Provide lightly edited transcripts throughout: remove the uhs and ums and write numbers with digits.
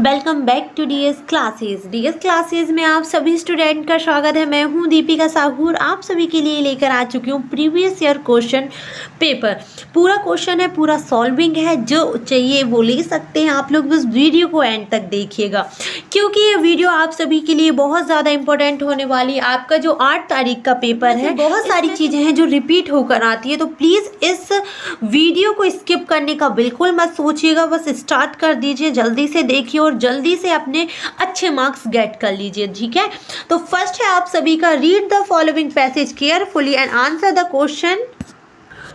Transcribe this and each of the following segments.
Welcome back to DS classes में आप सभी स्टूडेंट का स्वागत है। मैं हूं दीपिका साहू, आप सभी के लिए लेकर आ चुकी हूं प्रीवियस ईयर क्वेश्चन पेपर। पूरा क्वेश्चन है, पूरा सॉल्विंग है, जो चाहिए वो ले सकते हैं। आप लोग बस वीडियो को एंड तक देखिएगा क्योंकि ये वीडियो आप सभी के लिए बहुत ज़्यादा इंपॉर्टेंट होने वाली है। आपका जो 8 तारीख का पेपर है, बहुत सारी चीज़ें हैं जो रिपीट होकर आती है, तो प्लीज़ इस वीडियो को स्किप करने का बिल्कुल मत सोचिएगा। बस स्टार्ट कर दीजिए, जल्दी से देखिए और जल्दी से अपने अच्छे मार्क्स गेट कर लीजिए, ठीक है। तो फर्स्ट है आप सभी का, read the following passage carefully and answer the question.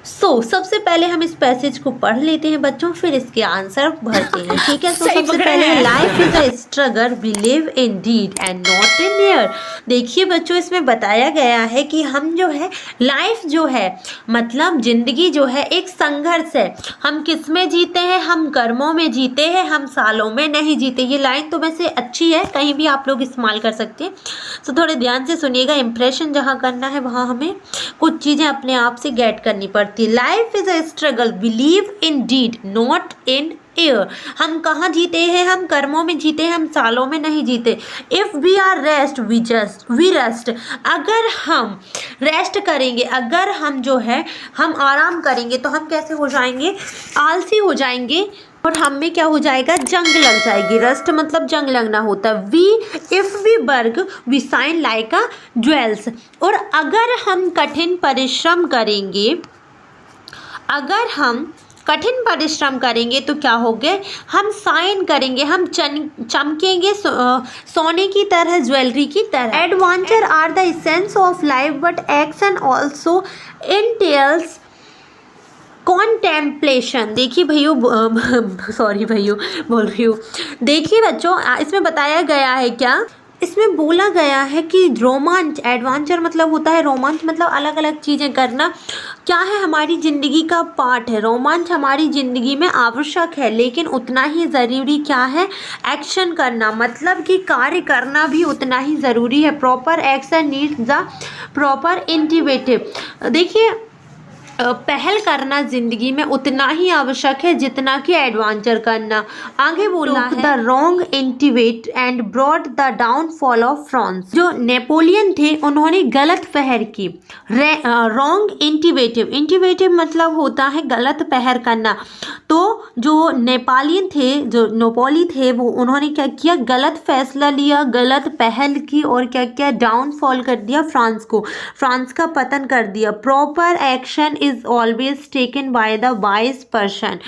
सबसे पहले हम इस पैसेज को पढ़ लेते हैं बच्चों, फिर इसके आंसर भरते हैं, ठीक है। सबसे पहले, life is a struggle we live in deed and not in air. देखिए बच्चों, इसमें बताया गया है कि हम जो है, लाइफ जो है मतलब जिंदगी जो है एक संघर्ष है। हम किस में जीते हैं? हम कर्मों में जीते हैं, हम सालों में नहीं जीते। ये लाइन तो वैसे अच्छी है, कहीं भी आप लोग इस्तेमाल कर सकते हैं। तो थोड़े ध्यान से सुनिएगा, इंप्रेशन जहाँ करना है वहाँ हमें कुछ चीज़ें अपने आप से गेट करनी पड़ती। Life is a struggle we live in deed not in air. हम कहाँ जीते हैं? हम कर्मों में जीते हैं, हम सालों में नहीं जीते। If we are rest we rest. अगर हम रेस्ट करेंगे, अगर हम जो है हम आराम करेंगे, तो हम कैसे हो जाएंगे? आलसी हो जाएंगे और हम में क्या हो जाएगा? जंग लग जाएगी। रस्ट मतलब जंग लगना होता है। If we work we shine like a jewels. और अगर हम कठिन परिश्रम करेंगे, अगर हम कठिन परिश्रम करेंगे तो क्या होगे? हम शाइन करेंगे, हम चमकेंगे सोने की तरह, ज्वेलरी की तरह। Adventure are the essence of life but action also entails contemplation. देखिए भैया, सॉरी भैया बोल रही हूँ। देखिए बच्चों, इसमें बताया गया है क्या? इसमें बोला गया है कि रोमांच, एडवेंचर मतलब होता है रोमांच, मतलब अलग अलग चीज़ें करना क्या है, हमारी ज़िंदगी का पार्ट है। रोमांच हमारी ज़िंदगी में आवश्यक है, लेकिन उतना ही ज़रूरी क्या है? एक्शन करना, मतलब कि कार्य करना भी उतना ही ज़रूरी है। Proper action needs the proper initiative. देखिए, पहल करना ज़िंदगी में उतना ही आवश्यक है जितना कि एडवेंचर करना। आगे बोला है, the wrong initiative and brought the downfall of France. जो नेपोलियन थे उन्होंने गलत पहर की। रॉन्ग इंटिवेटिव मतलब होता है गलत पहर करना। तो जो नेपोलियन थे, जो नेपोली थे, वो उन्होंने क्या किया? गलत फैसला लिया, गलत पहल की और क्या क्या? डाउनफॉल कर दिया फ्रांस को, फ्रांस का पतन कर दिया। Proper action is always taken by the wise person.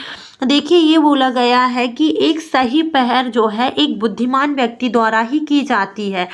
देखिए, ये बोला गया है कि एक सही पहल जो है एक बुद्धिमान व्यक्ति द्वारा ही की जाती है,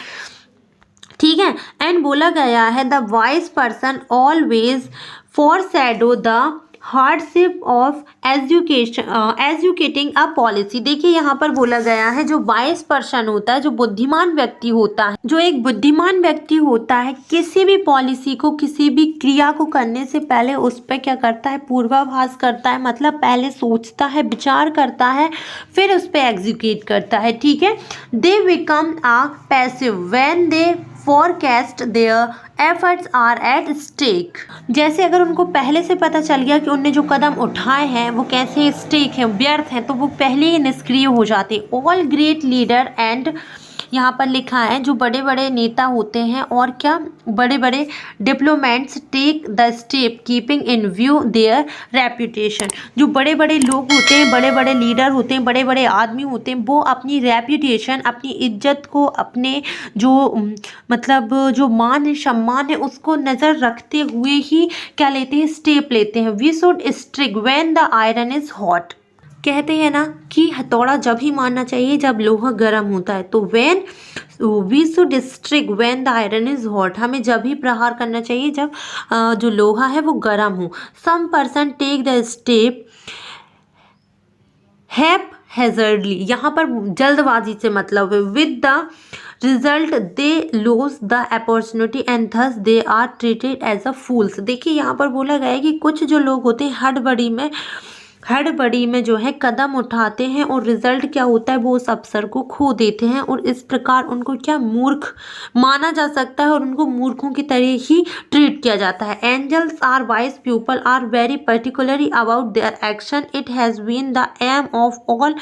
ठीक है। एंड बोला गया है, the wise person always foreshadow the hardship of educating a policy. देखिए, यहाँ पर बोला गया है, जो वाइज पर्सन होता है, जो बुद्धिमान व्यक्ति होता है, जो एक बुद्धिमान व्यक्ति होता है, किसी भी पॉलिसी को, किसी भी क्रिया को करने से पहले उस पर क्या करता है? पूर्वाभास करता है, मतलब पहले सोचता है, विचार करता है, फिर उस पर एग्जीक्यूट करता है, ठीक है। They become a passive when they forecast their efforts are at stake. जैसे अगर उनको पहले से पता चल गया कि उनने जो कदम उठाए हैं वो कैसे स्टेक हैं, व्यर्थ हैं, तो वो पहले ही निष्क्रिय हो जाते। ऑल ग्रेट लीडर एंड, यहाँ पर लिखा है, जो बड़े बड़े नेता होते हैं और क्या, बड़े बड़े diplomats take the step keeping in view their reputation. जो बड़े बड़े लोग होते हैं, बड़े बड़े लीडर होते हैं, बड़े बड़े आदमी होते हैं, वो अपनी रेप्यूटेशन, अपनी इज्जत को, अपने जो मतलब जो मान सम्मान है उसको नज़र रखते हुए ही क्या लेते हैं? स्टेप लेते हैं। We should strike when the iron is hot. कहते हैं ना कि हथौड़ा जब ही मारना चाहिए जब लोहा गर्म होता है। तो when we should strike when the iron is hot. हमें जब ही प्रहार करना चाहिए जब जो लोहा है वो गर्म हो। Some person take the step haphazardly. यहाँ पर जल्दबाजी से मतलब है, with the result they lose the opportunity and thus they are treated as a fools. देखिए, यहाँ पर बोला गया है कि कुछ जो लोग होते हैं हड़बड़ी में जो है कदम उठाते हैं और रिजल्ट क्या होता है? वो उस अवसर को खो देते हैं और इस प्रकार उनको क्या मूर्ख माना जा सकता है और उनको मूर्खों की तरह ही ट्रीट किया जाता है। Angels are wise people are very particularly about their action. It has been the aim of all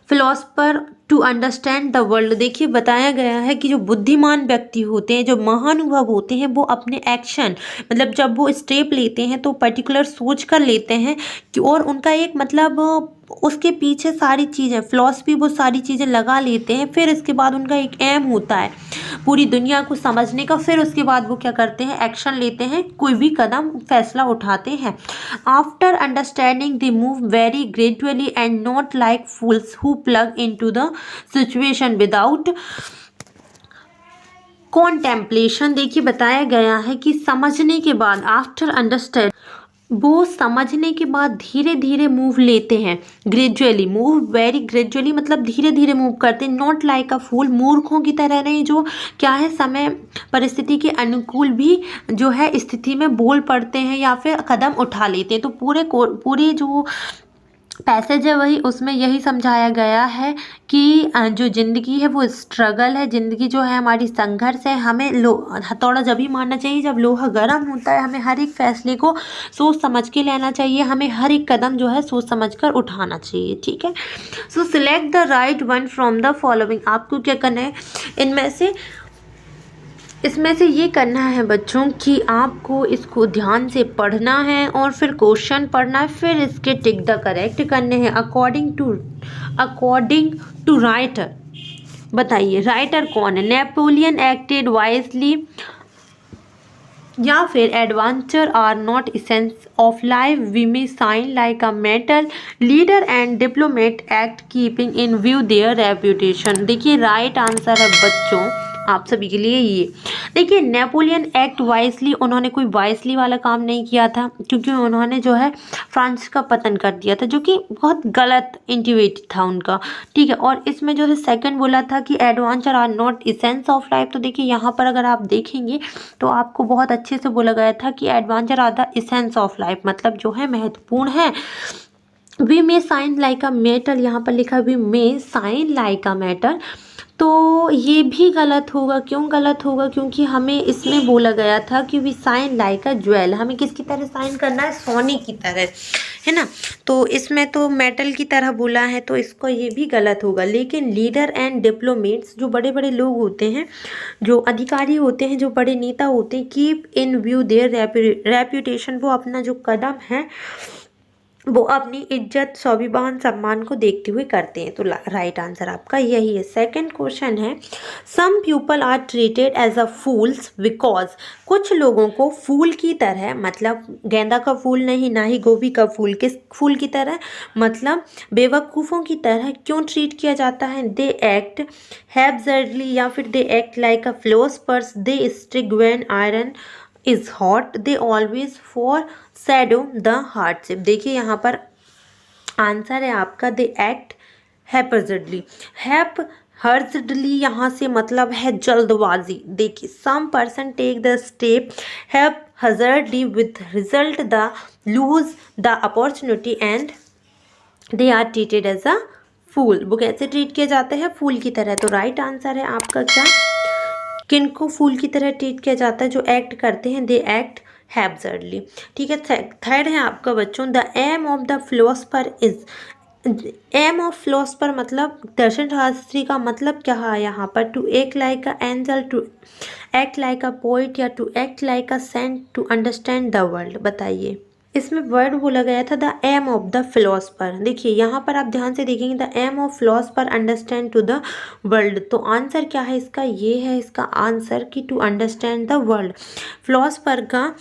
philosopher to understand the world. देखिए बताया गया है कि जो बुद्धिमान व्यक्ति होते हैं, जो महानुभव होते हैं, वो अपने एक्शन मतलब जब वो स्टेप लेते हैं तो पर्टिकुलर सोच कर लेते हैं कि और उनका एक मतलब उसके पीछे सारी चीज़ें फिलॉसफी वो सारी चीज़ें लगा लेते हैं। फिर इसके बाद उनका एक एम होता है पूरी दुनिया को समझने का। फिर उसके बाद वो क्या करते हैं, एक्शन लेते हैं, कोई भी कदम फैसला उठाते हैं। After understanding they move very gradually and not like fools who plug into the situation without contemplation. देखिए बताया गया है कि समझने के बाद आफ्टर अंडरस्टैंड वो समझने के बाद धीरे धीरे मूव लेते हैं। ग्रेजुअली मूव वेरी ग्रेजुअली मतलब धीरे धीरे मूव करते हैं। नॉट लाइक अ फूल मूर्खों की तरह नहीं, जो क्या है समय परिस्थिति के अनुकूल भी जो है स्थिति में बोल पड़ते हैं या फिर कदम उठा लेते हैं। तो पूरे जो पैसेज है वही उसमें यही समझाया गया है कि जो ज़िंदगी है वो स्ट्रगल है, ज़िंदगी जो है हमारी संघर्ष है। हमें हथौड़ा जब ही मारना चाहिए जब लोहा गर्म होता है। हमें हर एक फैसले को सोच समझ के लेना चाहिए, हमें हर एक कदम जो है सोच समझ कर उठाना चाहिए। ठीक है, सो select the right one from the following. आपको क्या करना है, इसमें से ये करना है बच्चों कि आपको इसको ध्यान से पढ़ना है और फिर क्वेश्चन पढ़ना है, फिर इसके टिक द करेक्ट करने हैं अकॉर्डिंग टू राइटर। बताइए राइटर कौन है। नेपोलियन एक्टेड वाइजली या फिर adventure are not essence of life we may shine like a metal leader and diplomat act keeping in view their reputation. देखिए right answer है बच्चों आप सभी के लिए ये। देखिए नेपोलियन एक्ट वाइसली, उन्होंने कोई वाइसली वाला काम नहीं किया था क्योंकि उन्होंने जो है फ्रांस का पतन कर दिया था, जो कि बहुत गलत इंटिवेट था उनका। ठीक है, और इसमें जो है सेकंड बोला था कि adventure are not essence of life. तो देखिए यहाँ पर अगर आप देखेंगे तो आपको बहुत अच्छे से बोला गया था कि adventure are the essence of life, मतलब जो है महत्वपूर्ण है। We may shine like a metal, यहाँ पर लिखा we may shine like a metal, तो ये भी गलत होगा। क्यों गलत होगा, क्योंकि हमें इसमें बोला गया था कि we shine like a jewel, हमें किसकी तरह साइन करना है, सोने की तरह, है ना। तो इसमें तो मेटल की तरह बोला है तो इसको ये भी गलत होगा। लेकिन लीडर एंड डिप्लोमेट्स, जो बड़े बड़े लोग होते हैं, जो अधिकारी होते हैं, जो बड़े नेता होते हैं, keep in view their reputation, वो अपना जो कदम है वो अपनी इज्जत स्वाभिमान सम्मान को देखते हुए करते हैं। तो राइट आंसर आपका यही है। सेकंड क्वेश्चन है some people are treated as a fools because, कुछ लोगों को फूल की तरह, मतलब गेंदा का फूल नहीं, ना ही गोभी का फूल, किस फूल की तरह, मतलब बेवकूफ़ों की तरह क्यों ट्रीट किया जाता है। दे एक्ट हैब्सर्डली या फिर they act like a philosophers, they strike when iron is hot, they always foreshadow the hardship. देखिए यहाँ पर आंसर है आपका दे एक्ट हैप्सर्डली। हैप्सर्डली यहाँ से मतलब है जल्दबाजी। देखिए some person take the step haphazardly with result the lose the opportunity and they are treated as a fool. वो कैसे ट्रीट किया जाता है, फूल की तरह। तो राइट आंसर है आपका क्या, किनको फूल की तरह ट्रीट किया जाता है, जो एक्ट करते हैं, दे एक्ट हैब्सर्डली। ठीक है, थर्ड है आपका बच्चों the aim of the philosopher is. Aim of philosopher मतलब दर्शन शास्त्री का मतलब क्या है यहाँ पर, to act like a angel, to act like a poet या to act like a saint, to understand the world. बताइए इसमें वर्ड बोला गया था the aim of the philosopher. देखिए यहाँ पर आप ध्यान से देखेंगे the aim of philosopher understand to the world. तो आंसर क्या है इसका, ये है इसका आंसर कि to understand the world. Philosopher का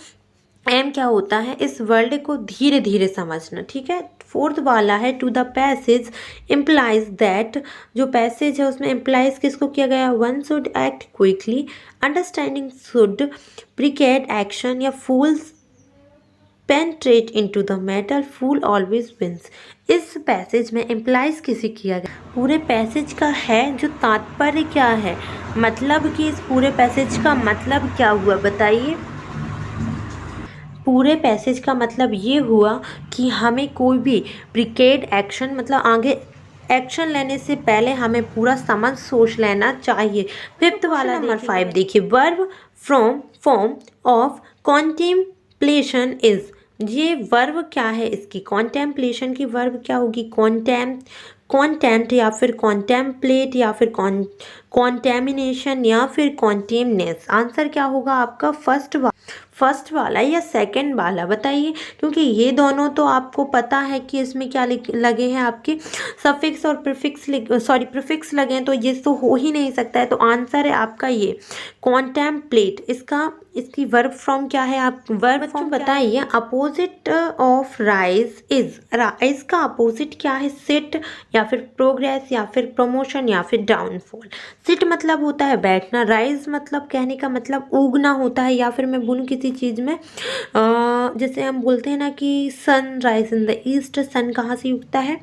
एम क्या होता है, इस वर्ल्ड को धीरे धीरे समझना। ठीक है, फोर्थ वाला है to the passage implies that, जो पैसेज है उसमें इम्प्लाइज किसको किया गया, one should act quickly, understanding should precede action, या fools penetrate into the metal, fool always wins. इस पैसेज में इम्प्लाइज किसे किया गया, पूरे पैसेज का है जो तात्पर्य क्या है, मतलब कि इस पूरे पैसेज का मतलब क्या हुआ। बताइए पूरे पैसेज का मतलब ये हुआ कि हमें कोई भी प्रिकेड एक्शन, मतलब आगे एक्शन लेने से पहले हमें पूरा समझ सोच लेना चाहिए। फिफ्थ वाला नंबर 5 देखिए verb from form of contemplation is. ये वर्ब क्या है इसकी, कॉन्टेम्पलेशन की वर्ब क्या होगी, कॉन्टेम्प्ट या फिर कॉन्टेम्पलेट या फिर कॉन्टेमिनेशन या फिर कॉन्टेमनेस। आंसर क्या होगा आपका? फर्स्ट वाला या सेकंड वाला बताइए, क्योंकि ये दोनों तो आपको पता है कि इसमें क्या लगे हैं आपके सफिक्स और प्रीफिक्स लगे हैं, तो ये तो हो ही नहीं सकता है। तो आंसर है आपका ये कॉन्टेम्पलेट। इसकी वर्ब फॉर्म क्या है? आप वर्ब फॉर्म बताइए। Opposite of rise is, rise का अपोजिट क्या है? सिट या फिर प्रोग्रेस या फिर प्रमोशन या फिर डाउनफॉल। सिट मतलब होता है बैठना, राइज मतलब कहने का मतलब उगना होता है, या फिर मैं बोलूँ किसी चीज़ में जैसे हम बोलते हैं ना कि sun rise in the east, sun कहाँ से उगता है?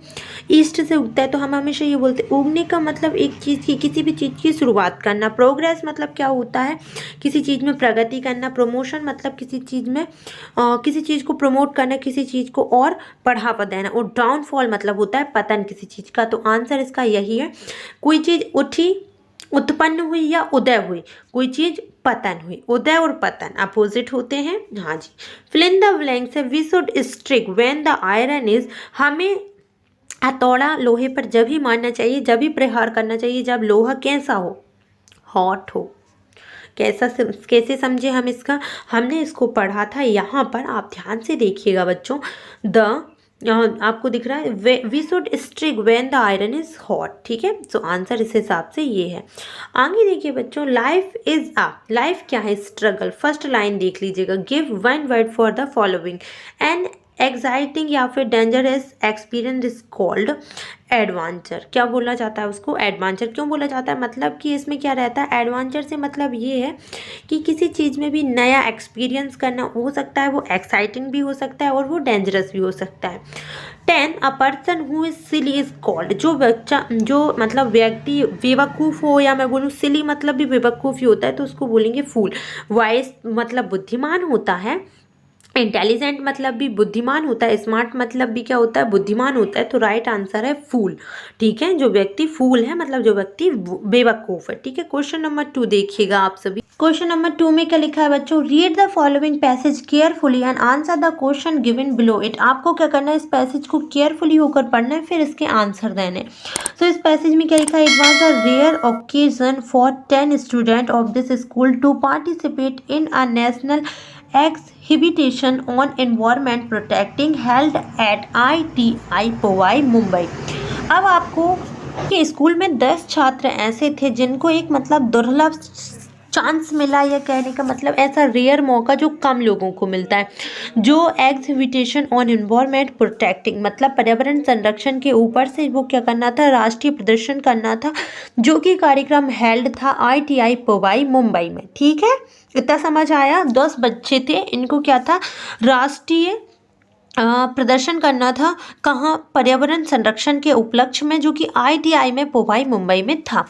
ईस्ट से उगता है। तो हम हमेशा ये बोलते हैं उगने का मतलब एक चीज़ की, किसी भी चीज़ की शुरुआत करना। प्रोग्रेस मतलब क्या होता है? किसी चीज़ में प्रगति करना। प्रमोशन मतलब किसी चीज़ में किसी चीज़ को प्रमोट करना, किसी चीज़ को और बढ़ावा देना। और डाउनफॉल मतलब होता है पतन किसी चीज़ का। तो आंसर इसका यही है, कोई चीज़ उठी, उत्पन्न हुई या उदय हुई, कोई चीज़ पतन हुई। उदय और पतन अपोजिट होते हैं। हाँ जी। फिल इन द ब्लैंक्स है we should strike when the iron is, हमें हथौड़ा लोहे पर जब ही मारना चाहिए, जब ही प्रहार करना चाहिए, जब लोहा कैसा हो? हॉट हो। कैसे समझे हम इसका? हमने इसको पढ़ा था यहाँ पर, आप ध्यान से देखिएगा बच्चों। आपको दिख रहा है we should strike when the iron is hot, ठीक है। सो आंसर इस हिसाब से ये है। आगे देखिए बच्चों, लाइफ इज लाइफ क्या है? स्ट्रगल। फर्स्ट लाइन देख लीजिएगा, give one word for the following. An exciting या फिर dangerous experience is called adventure. क्या बोला जाता है उसको? एडवेंचर। क्यों बोला जाता है? मतलब कि इसमें क्या रहता है? एडवेंचर से मतलब ये है कि किसी चीज़ में भी नया एक्सपीरियंस करना हो सकता है, वो एक्साइटिंग भी हो सकता है और वो डेंजरस भी हो सकता है। 10 a person who is silly is called, जो मतलब व्यक्ति बेवकूफ़ हो, या मैं बोलूँ सिली मतलब भी बेवकूफ़ ही होता है, तो उसको बोलेंगे फूल। वाइस मतलब बुद्धिमान होता है। इंटेलिजेंट मतलब भी बुद्धिमान होता है। स्मार्ट मतलब भी क्या होता है? बुद्धिमान होता है। तो राइट आंसर है फूल, ठीक है। जो व्यक्ति फूल है मतलब जो व्यक्ति बेवकूफ़ है, ठीक है। क्वेश्चन नंबर 2 देखिएगा आप सभी। क्वेश्चन नंबर 2 में क्या लिखा है बच्चों? Read the following passage carefully and answer the question given below it. आपको क्या करना है? इस पैसेज को केयरफुली होकर पढ़ना है, फिर इसके आंसर देने। तो इस पैसेज में क्या लिखा है? It was a rare occasion for 10 student of this school to participate in a national exhibition on environment protecting held at ITI Powai Mumbai. अब आपको कि स्कूल में 10 छात्र ऐसे थे जिनको एक मतलब दुर्लभ चांस मिला, या कहने का मतलब ऐसा रेयर मौका जो कम लोगों को मिलता है, जो एग्जीबिशन ऑन एनवायरनमेंट प्रोटेक्टिंग मतलब पर्यावरण संरक्षण के ऊपर से वो क्या करना था? राष्ट्रीय प्रदर्शन करना था, जो कि कार्यक्रम हेल्ड था ITI पोवाई मुंबई में, ठीक है। इतना समझ आया? 10 बच्चे थे, इनको क्या था? राष्ट्रीय प्रदर्शन करना था। कहाँ? पर्यावरण संरक्षण के उपलक्ष्य में, जो कि ITI में पोवाई मुंबई में था।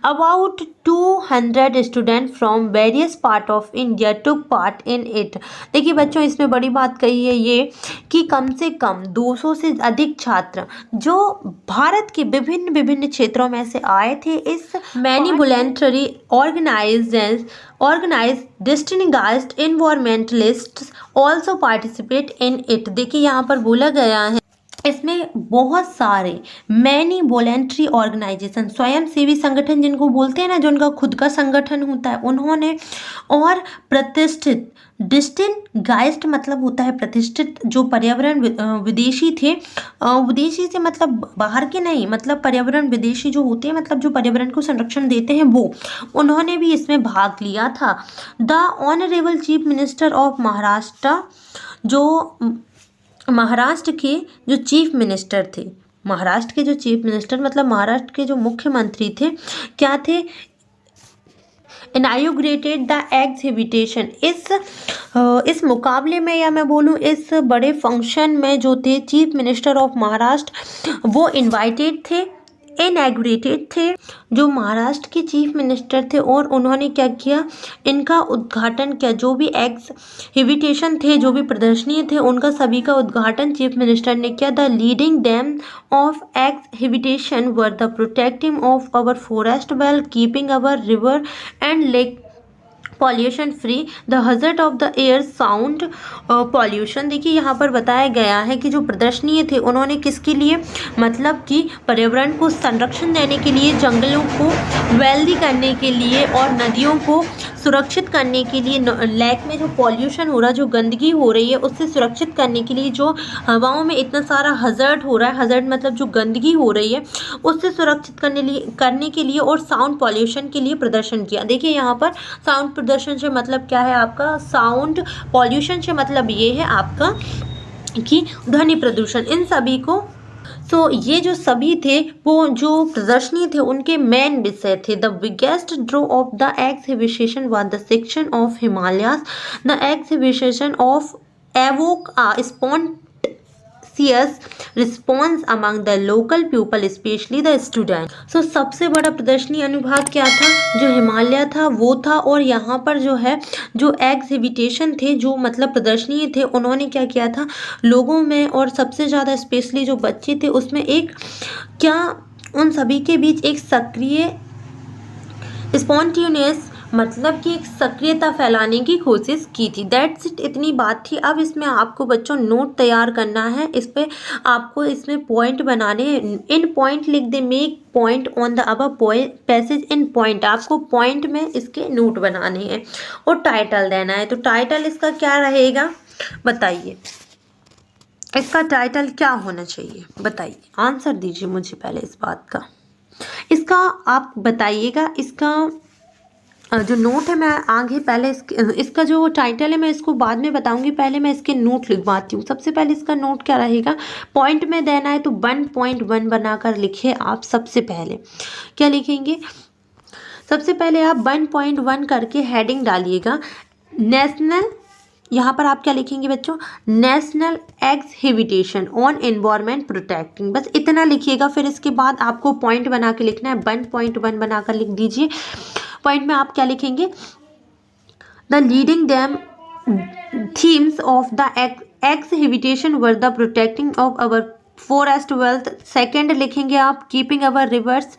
About 200 student from various part of India took part in it. देखिए बच्चों, इसमें बड़ी बात कही है ये कि कम से कम 200 से अधिक छात्र जो भारत के विभिन्न क्षेत्रों में से आए थे, इस many voluntary organise distinguished environmentalists also participate in it. देखिए यहाँ पर बोला गया है इसमें बहुत सारे मैनी वॉलंटरी ऑर्गेनाइजेशन, स्वयं सेवी संगठन जिनको बोलते हैं ना, जो उनका खुद का संगठन होता है, उन्होंने और प्रतिष्ठित डिस्टिंग्विश्ड मतलब होता है प्रतिष्ठित, जो पर्यावरण विदेशी थे, विदेशी से मतलब बाहर के नहीं, मतलब पर्यावरण विदेशी जो होते हैं मतलब जो पर्यावरण को संरक्षण देते हैं, वो उन्होंने भी इसमें भाग लिया था। The honourable chief minister of Maharashtra, जो महाराष्ट्र के जो चीफ मिनिस्टर थे, महाराष्ट्र के जो चीफ मिनिस्टर मतलब महाराष्ट्र के जो मुख्यमंत्री थे, क्या थे? Inaugurated the exhibition. इस मुकाबले में, या मैं बोलूँ इस बड़े फंक्शन में जो थे चीफ मिनिस्टर ऑफ महाराष्ट्र, वो इनवाइटेड थे, इनैग्रेटेड थे, जो महाराष्ट्र के चीफ मिनिस्टर थे, और उन्होंने क्या किया? इनका उद्घाटन किया। जो भी एग्जीबिशन थे, जो भी प्रदर्शनी थे, उनका सभी का उद्घाटन चीफ मिनिस्टर ने किया। The leading theme of exhibition were the protecting of our forest well, keeping our river and lake pollution free, the hazard of the air, sound pollution. देखिए यहाँ पर बताया गया है कि जो प्रदर्शनीय थे उन्होंने किसके लिए, मतलब कि पर्यावरण को संरक्षण देने के लिए, जंगलों को वेल्दी करने के लिए और नदियों को सुरक्षित करने के लिए, लेक में जो पॉल्यूशन हो रहा है, जो गंदगी हो रही है उससे सुरक्षित करने के लिए, जो हवाओं में इतना सारा हजर्ड हो रहा है, हजर्ड मतलब जो गंदगी हो रही है उससे सुरक्षित करने के लिए और साउंड पॉल्यूशन के लिए प्रदर्शन किया। देखिए यहाँ पर साउंड प्रदर्शन से मतलब क्या है आपका, साउंड पॉल्यूशन से मतलब ये है आपका कि ध्वनि प्रदूषण, इन सभी को। सो ये जो सभी थे वो जो प्रदर्शनी थे उनके मेन विषय थे। The biggest draw of the exhibition was the section of Himalayas. The exhibition of evoke spontaneous response among the local people specially the student. So सबसे बड़ा प्रदर्शनी अनुभाग क्या था, जो हिमालय था वो था। और यहाँ पर जो है जो एग्जीबिशन थे, जो मतलब प्रदर्शनी थे, उन्होंने क्या किया था, लोगों में और सबसे ज़्यादा स्पेशली जो बच्चे थे उसमें एक क्या, उन सभी के बीच एक सक्रिय स्पॉन्टेनियस मतलब कि एक सक्रियता फैलाने की कोशिश की थी। दैट्स इट, इतनी बात थी। अब इसमें आपको बच्चों नोट तैयार करना है, इस पे आपको इसमें पॉइंट बनाने हैं। इन पॉइंट लिख दे, make point on the above passage in point. आपको पॉइंट में इसके नोट बनाने हैं और टाइटल देना है। तो टाइटल इसका क्या रहेगा बताइए, इसका टाइटल क्या होना चाहिए बताइए, आंसर दीजिए मुझे पहले इस बात का। इसका आप बताइएगा, इसका जो नोट है मैं आगे पहले इसका जो टाइटल है मैं इसको बाद में बताऊंगी, पहले मैं इसके नोट लिखवाती हूँ। सबसे पहले इसका नोट क्या रहेगा, पॉइंट में देना है तो 1.1 बनाकर लिखिए आप। सबसे पहले क्या लिखेंगे, सबसे पहले आप 1.1 करके हेडिंग डालिएगा, नेशनल, यहाँ पर आप क्या लिखेंगे बच्चों, national exhibition on environment protecting, बस इतना लिखिएगा। फिर इसके बाद आपको पॉइंट बना के लिखना है, 1.1 बनाकर लिख दीजिए। पॉइंट में आप क्या लिखेंगे, the leading them themes of the exhibition were the protecting of our forest wealth. Second लिखेंगे आप कीपिंग अवर रिवर्स।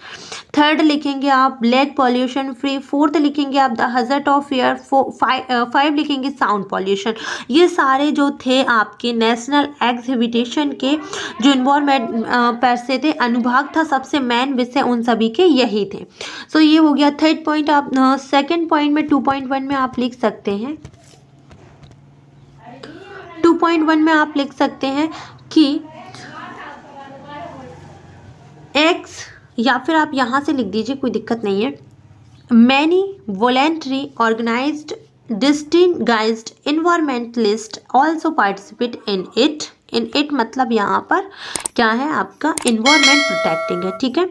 थर्ड लिखेंगे आप लेक पॉल्यूशन फ्री। फोर्थ लिखेंगे आप द हजर्ड ऑफ एयर। 5 लिखेंगे साउंड पॉल्यूशन। ये सारे जो थे आपके नेशनल एग्जीबिशन के जो इन्वायरमेंट पर से थे, अनुभाग था, सबसे मेन विषय उन सभी के यही थे। सो ये हो गया थर्ड पॉइंट। आप सेकेंड पॉइंट में 2.1 में आप लिख सकते हैं, 2.1 में आप लिख सकते हैं कि एक्स, या फिर आप यहाँ से लिख दीजिए, कोई दिक्कत नहीं है। Many voluntary organised distinguished environmentalist also participate in it. In it मतलब यहाँ पर क्या है आपका, इन्वायरमेंट प्रोटेक्टिंग है, ठीक है।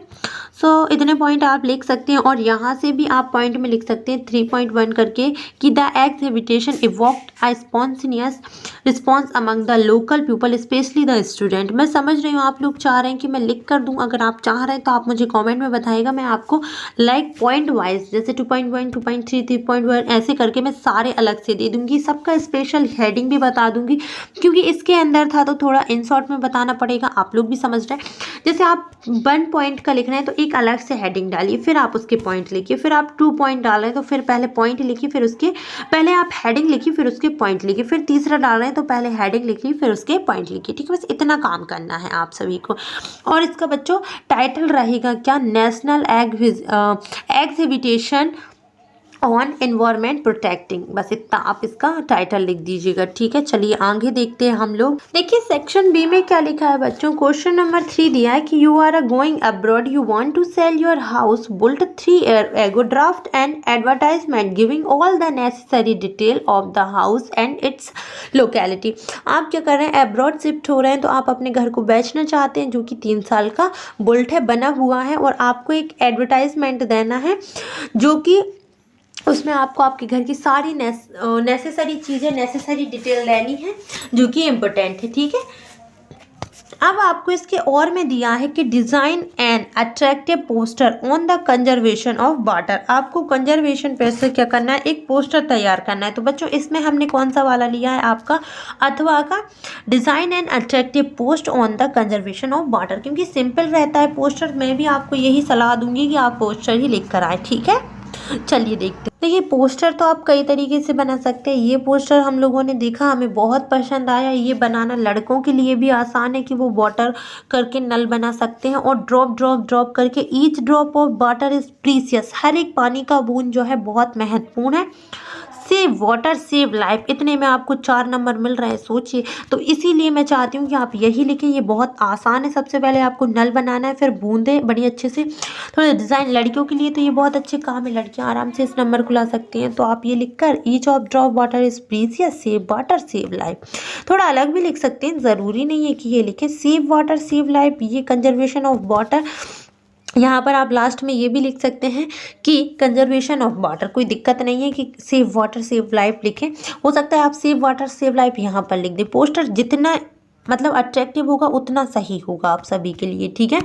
सो इतने पॉइंट आप लिख सकते हैं। और यहाँ से भी आप पॉइंट में लिख सकते हैं 3.1 करके कि the exhibition evoked a spontaneous response among the local people specially the student. मैं समझ रही हूँ आप लोग चाह रहे हैं कि मैं लिख कर दूँ, अगर आप चाह रहे हैं तो आप मुझे कमेंट में बताइएगा, मैं आपको लाइक पॉइंट वाइज जैसे 2.1, 2.3, 3.1 ऐसे करके मैं सारे अलग से दे दूँगी, सबका स्पेशल हेडिंग भी बता दूँगी, क्योंकि इसके अंदर था तो थोड़ा इन शॉर्ट में बताना पड़ेगा, आप लोग भी समझ रहे हैं। जैसे आप 1 पॉइंट का लिख रहे हैं तो एक अलग से हेडिंग डालिए, फिर आप उसके पॉइंट लिखिए। फिर आप 2 पॉइंट डाल रहे हैं तो फिर पहले पॉइंट लिखिए, फिर उसके पहले आप हेडिंग लिखिए, फिर उसके पॉइंट लिखिए। फिर तीसरा डाल रहे हैं तो पहले हेडिंग लिखिए, फिर उसके पॉइंट लिखिए, ठीक है। बस इतना काम करना है आप सभी को। और इसका बच्चों टाइटल रहेगा क्या, national exhibition on environment protecting, बस इतना आप इसका टाइटल लिख दीजिएगा, ठीक है। चलिए आगे देखते हैं हम लोग। देखिए सेक्शन बी में क्या लिखा है बच्चों, क्वेश्चन नंबर 3 दिया है कि you are going abroad, you want to sell your house built 3 year ago, draft and advertisement giving all the necessary detail of the house and its locality. आप क्या कर रहे हैं, अब्रॉड शिफ्ट हो रहे हैं तो आप अपने घर को बेचना चाहते हैं, जो कि 3 साल का बुल्ट है, बना हुआ है, और आपको एक एडवर्टाइजमेंट देना है, जो कि उसमें आपको आपके घर की सारी नेसेसरी चीज़ें, नेसेसरी डिटेल लेनी है, जो कि इम्पोर्टेंट है, ठीक है। अब आपको इसके और में दिया है कि design and attractive poster on the conservation of water. आपको कंजर्वेशन पर से क्या करना है, एक पोस्टर तैयार करना है। तो बच्चों इसमें हमने कौन सा वाला लिया है, आपका अथवा का design and attractive post on the conservation of water, क्योंकि सिंपल रहता है पोस्टर। मैं भी आपको यही सलाह दूंगी कि आप पोस्टर ही लिख कर आए, ठीक है। चलिए देखते हैं। देखिए पोस्टर तो आप कई तरीके से बना सकते हैं। ये पोस्टर हम लोगों ने देखा, हमें बहुत पसंद आया। ये बनाना लड़कों के लिए भी आसान है कि वो वाटर करके नल बना सकते हैं, और ड्रॉप ड्रॉप ड्रॉप करके each drop of water is precious, हर एक पानी का बूंद जो है बहुत महत्वपूर्ण है। सेव वाटर सेव लाइफ, इतने में आपको 4 नंबर मिल रहे हैं, सोचिए। तो इसीलिए मैं चाहती हूँ कि आप यही लिखें। ये बहुत आसान है। सबसे पहले आपको नल बनाना है, फिर बूंदे बड़ी अच्छे से थोड़े डिज़ाइन। लड़कियों के लिए तो ये बहुत अच्छे काम है, लड़कियाँ आराम से इस नंबर को ला सकती हैं। तो आप ये लिखकर each of drop water is precious, save water save life. थोड़ा अलग भी लिख सकते हैं, ज़रूरी नहीं है कि ये लिखें। सेव वाटर सेव लाइफ, ये कंजर्वेशन ऑफ वाटर। यहाँ पर आप लास्ट में ये भी लिख सकते हैं कि कंजर्वेशन ऑफ वाटर, कोई दिक्कत नहीं है कि सेव वाटर सेव लाइफ लिखें। हो सकता है आप सेव वाटर सेव लाइफ यहाँ पर लिख दें। पोस्टर जितना मतलब अट्रैक्टिव होगा उतना सही होगा आप सभी के लिए, ठीक है।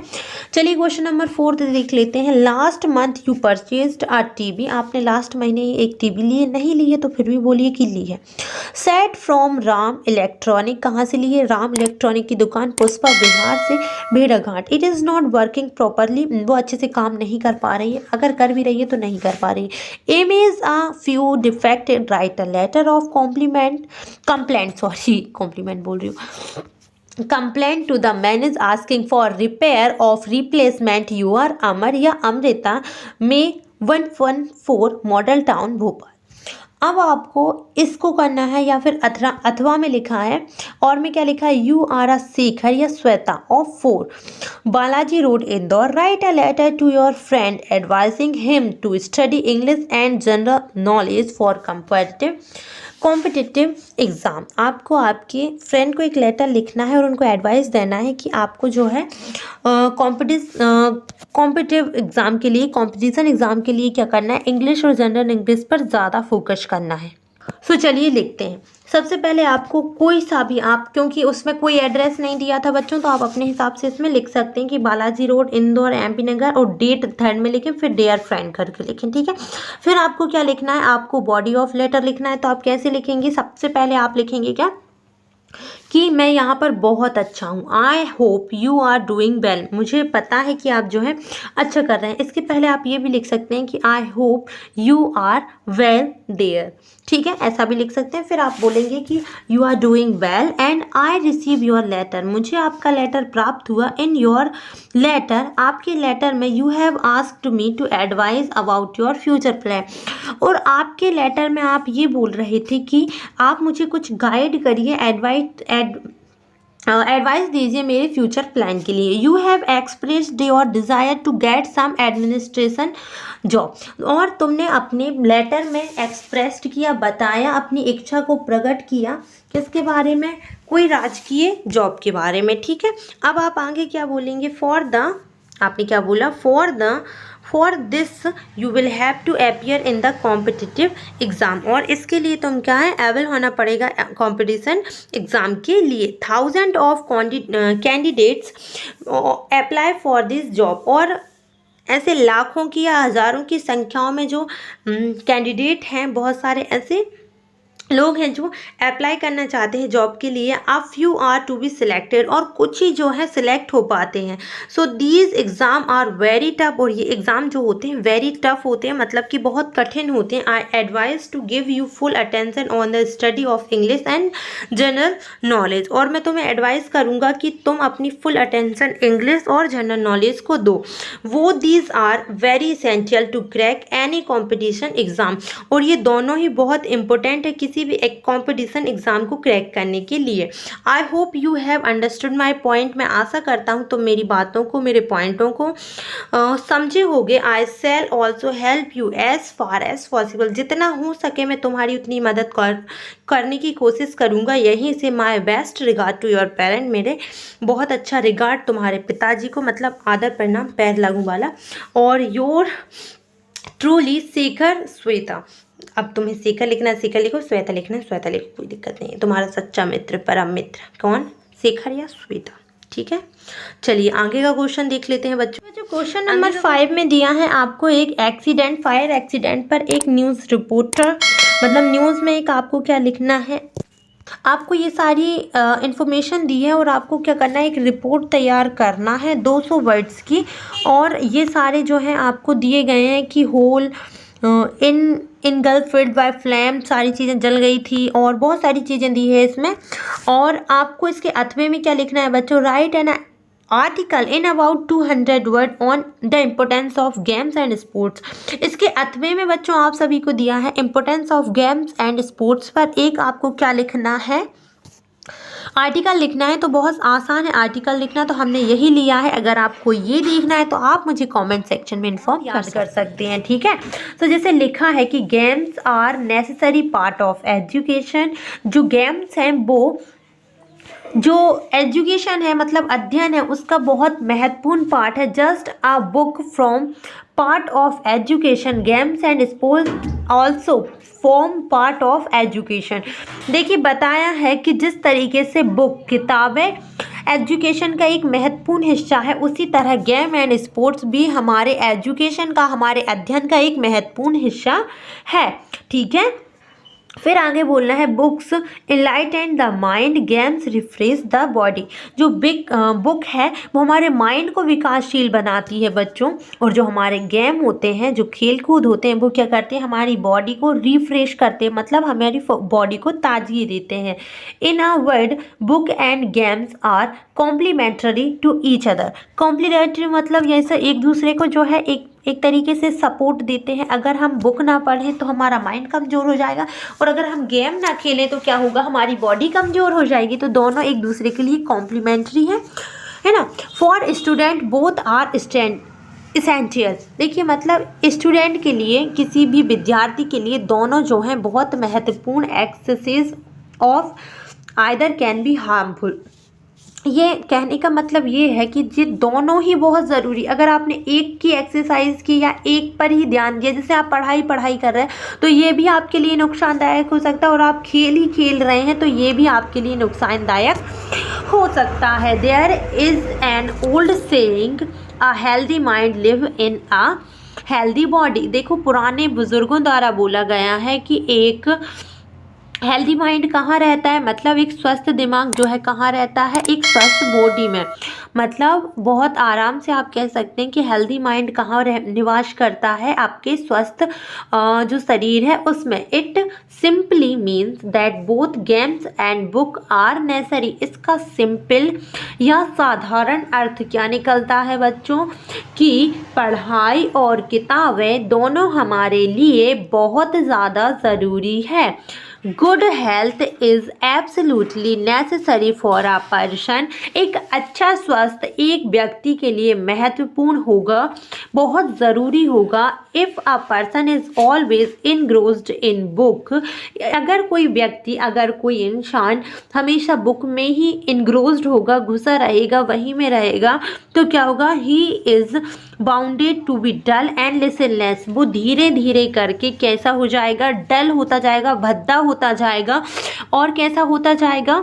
चलिए क्वेश्चन नंबर 4 देख लेते हैं। Last month you purchased a TV, आपने लास्ट महीने एक टीवी ली है, नहीं ली है तो फिर भी बोलिए कि ली है। सेट फ्रॉम राम इलेक्ट्रॉनिक, कहाँ से ली है? राम इलेक्ट्रॉनिक की दुकान, पुष्पा बिहार से भेड़ाघाट। It is not working properly, वो अच्छे से काम नहीं कर पा रही है, अगर कर भी रही है तो नहीं कर पा रही है। M is a few defected, write a letter of complaint compliment बोल रही हूँ। Complaint to the man is asking for repair of replacement. You are अमर या अमृता में 114 मॉडल टाउन भोपाल। अब आपको इसको करना है, या फिर अथवा में लिखा है और में क्या लिखा है? यू आर अ शेखर या Shweta of 4 Balaji road Indore. Write a letter to your friend advising him to study English and general knowledge for competitive exam. आपको आपके फ्रेंड को एक लेटर लिखना है और उनको एडवाइस देना है कि आपको जो है कॉम्पिटिटिव एग्ज़ाम के लिए, कॉम्पिटिशन एग्ज़ाम के लिए क्या करना है? इंग्लिश और जनरल इंग्लिश पर ज़्यादा फोकस करना है। सो चलिए लिखते हैं। सबसे पहले आपको कोई सा भी, आप क्योंकि उसमें कोई एड्रेस नहीं दिया था बच्चों, तो आप अपने हिसाब से इसमें लिख सकते हैं कि बालाजी रोड इंदौर MP नगर, और डेट 3rd में लिखें, फिर डेयर फ्रेंड करके लिखें, ठीक है। फिर आपको क्या लिखना है? आपको बॉडी ऑफ लेटर लिखना है। तो आप कैसे लिखेंगे? सबसे पहले आप लिखेंगे क्या कि मैं यहाँ पर बहुत अच्छा हूँ। I hope you are doing well, मुझे पता है कि आप जो है अच्छा कर रहे हैं। इसके पहले आप ये भी लिख सकते हैं कि I hope you are well there, ठीक है, ऐसा भी लिख सकते हैं। फिर आप बोलेंगे कि you are doing well and I receive your letter, मुझे आपका लेटर प्राप्त हुआ। इन योर लेटर, आपके लेटर में you have asked me to advice about your future plan, और आपके लेटर में आप ये बोल रहे थे कि आप मुझे कुछ गाइड करिए, एडवाइस दीजिए मेरे फ्यूचर प्लान के लिए। You have expressed your desire to get some administration job, और तुमने अपने लेटर में एक्सप्रेस्ड किया, बताया, अपनी इच्छा को प्रकट किया किसके बारे में? कोई राजकीय जॉब के बारे में, ठीक है। अब आप आगे क्या बोलेंगे? आपने क्या बोला? For this you will have to appear in the competitive exam, और इसके लिए तुम क्या है? एबल होना पड़ेगा कॉम्पिटिशन एग्ज़ाम के लिए। 1000 of candidates apply for this job, और ऐसे लाखों की या हज़ारों की संख्याओं में जो कैंडिडेट हैं, बहुत सारे ऐसे लोग हैं जो अप्लाई करना चाहते हैं जॉब के लिए। A few are to be selected, और कुछ ही जो है सिलेक्ट हो पाते हैं। So these exam are very tough, और ये एग्ज़ाम जो होते हैं वेरी टफ होते हैं, मतलब कि बहुत कठिन होते हैं। I advise to give you full attention on the study of English and general knowledge, और मैं तुम्हें एडवाइस करूँगा कि तुम अपनी फुल अटेंशन इंग्लिश और जनरल नॉलेज को दो। वो these are very essential to crack any competition exam, और ये दोनों ही बहुत इंपॉर्टेंट है किसी भी एक कॉम्पिटिशन एग्ज़ाम को क्रैक करने के लिए। आई hope you have understood my point, मैं आशा करता हूँ तुम मेरी बातों को, मेरे पॉइंटों को समझे होगे। I shall also help you as far as possible, जितना हो सके मैं तुम्हारी उतनी मदद करने की कोशिश करूँगा। यहीं से my best regard to your parent, मेरे बहुत अच्छा रिगार्ड तुम्हारे पिताजी को, मतलब आदर प्रणाम पैर लगू वाला। और योर ट्रूली शेखर श्वेता, अब तुम्हें शेखर लिखना है शेखर लिखो, श्वेता लिखना है श्वेता लिखो, कोई दिक्कत नहीं है। तुम्हारा सच्चा मित्र, परम मित्र कौन? शेखर या श्वेता, ठीक है। चलिए आगे का क्वेश्चन देख लेते हैं बच्चों। जो क्वेश्चन नंबर 5 में दिया है आपको, एक एक्सीडेंट, फायर एक्सीडेंट पर एक न्यूज़ रिपोर्टर, मतलब न्यूज़ में एक आपको क्या लिखना है? आपको ये सारी इन्फॉर्मेशन दी है और आपको क्या करना है? एक रिपोर्ट तैयार करना है 200 वर्ड्स की, और ये सारे जो हैं आपको दिए गए हैं कि होल इन गर्लफ्रेंड बाय फ्लेम, सारी चीज़ें जल गई थी और बहुत सारी चीज़ें दी है इसमें। और आपको इसके अथवे में क्या लिखना है बच्चों, right an article in about 200 word on the importance of games and sports. इसके अथवे में बच्चों आप सभी को दिया है importance of games and sports पर एक आपको क्या लिखना है, आर्टिकल लिखना है। तो बहुत आसान है आर्टिकल लिखना, तो हमने यही लिया है। अगर आपको ये देखना है तो आप मुझे कमेंट सेक्शन में इन्फॉर्म कर सकते हैं, ठीक है। तो जैसे लिखा है कि games are necessary part of education. जो गेम्स हैं वो जो एजुकेशन है मतलब अध्ययन है उसका बहुत महत्वपूर्ण पार्ट है। Just a book from part of education, games and sports also form part of education. देखिए बताया है कि जिस तरीके से बुक किताबें एजुकेशन का एक महत्वपूर्ण हिस्सा है, उसी तरह गेम एंड स्पोर्ट्स भी हमारे एजुकेशन का, हमारे अध्ययन का एक महत्वपूर्ण हिस्सा है, ठीक है। फिर आगे बोलना है books enlighten the mind, games refresh the body. जो बुक है वो हमारे माइंड को विकासशील बनाती है बच्चों, और जो हमारे गेम होते हैं, जो खेल कूद होते हैं, वो क्या करते हैं, हमारी बॉडी को रिफ्रेश करते हैं, मतलब हमारी बॉडी को ताजगी देते हैं। In a word book and games are complementary to each other. Complementary मतलब जैसे एक दूसरे को जो है एक तरीके से सपोर्ट देते हैं। अगर हम बुक ना पढ़ें तो हमारा माइंड कमज़ोर हो जाएगा, और अगर हम गेम ना खेलें तो क्या होगा, हमारी बॉडी कमज़ोर हो जाएगी। तो दोनों एक दूसरे के लिए कॉम्प्लीमेंट्री है ना। For student both are essential. देखिए मतलब स्टूडेंट के लिए, किसी भी विद्यार्थी के लिए दोनों जो हैं बहुत महत्वपूर्ण। Axes of either can be harmful. ये कहने का मतलब ये है कि ये दोनों ही बहुत ज़रूरी। अगर आपने एक की एक्सरसाइज की या एक पर ही ध्यान दिया, जैसे आप पढ़ाई कर रहे हैं तो ये भी आपके लिए नुकसानदायक हो सकता है, और आप खेल रहे हैं तो ये भी आपके लिए नुकसानदायक हो सकता है। There is an old saying a healthy mind live in a healthy body. देखो पुराने बुजुर्गों द्वारा बोला गया है कि एक हेल्दी माइंड कहाँ रहता है, मतलब एक स्वस्थ दिमाग जो है कहाँ रहता है, एक स्वस्थ बॉडी में। मतलब बहुत आराम से आप कह सकते हैं कि हेल्दी माइंड कहाँ निवास करता है, आपके स्वस्थ जो शरीर है उसमें। It simply means that both games and book are necessary. इसका सिंपल या साधारण अर्थ क्या निकलता है बच्चों, कि पढ़ाई और किताबें दोनों हमारे लिए बहुत ज़्यादा ज़रूरी है। Good health is absolutely necessary for a person. एक अच्छा स्वास्थ्य एक व्यक्ति के लिए महत्वपूर्ण होगा, बहुत ज़रूरी होगा। If a person is always इनग्रोस्ड in book. अगर कोई व्यक्ति, अगर कोई इंसान हमेशा बुक में ही इनग्रोस्ड होगा, घुसा रहेगा, वहीं में रहेगा, तो क्या होगा, he is bounded to be dull and listless. वो धीरे धीरे करके कैसा हो जाएगा, डल होता जाएगा, भद्दा होता जाएगा, और कैसा होता जाएगा,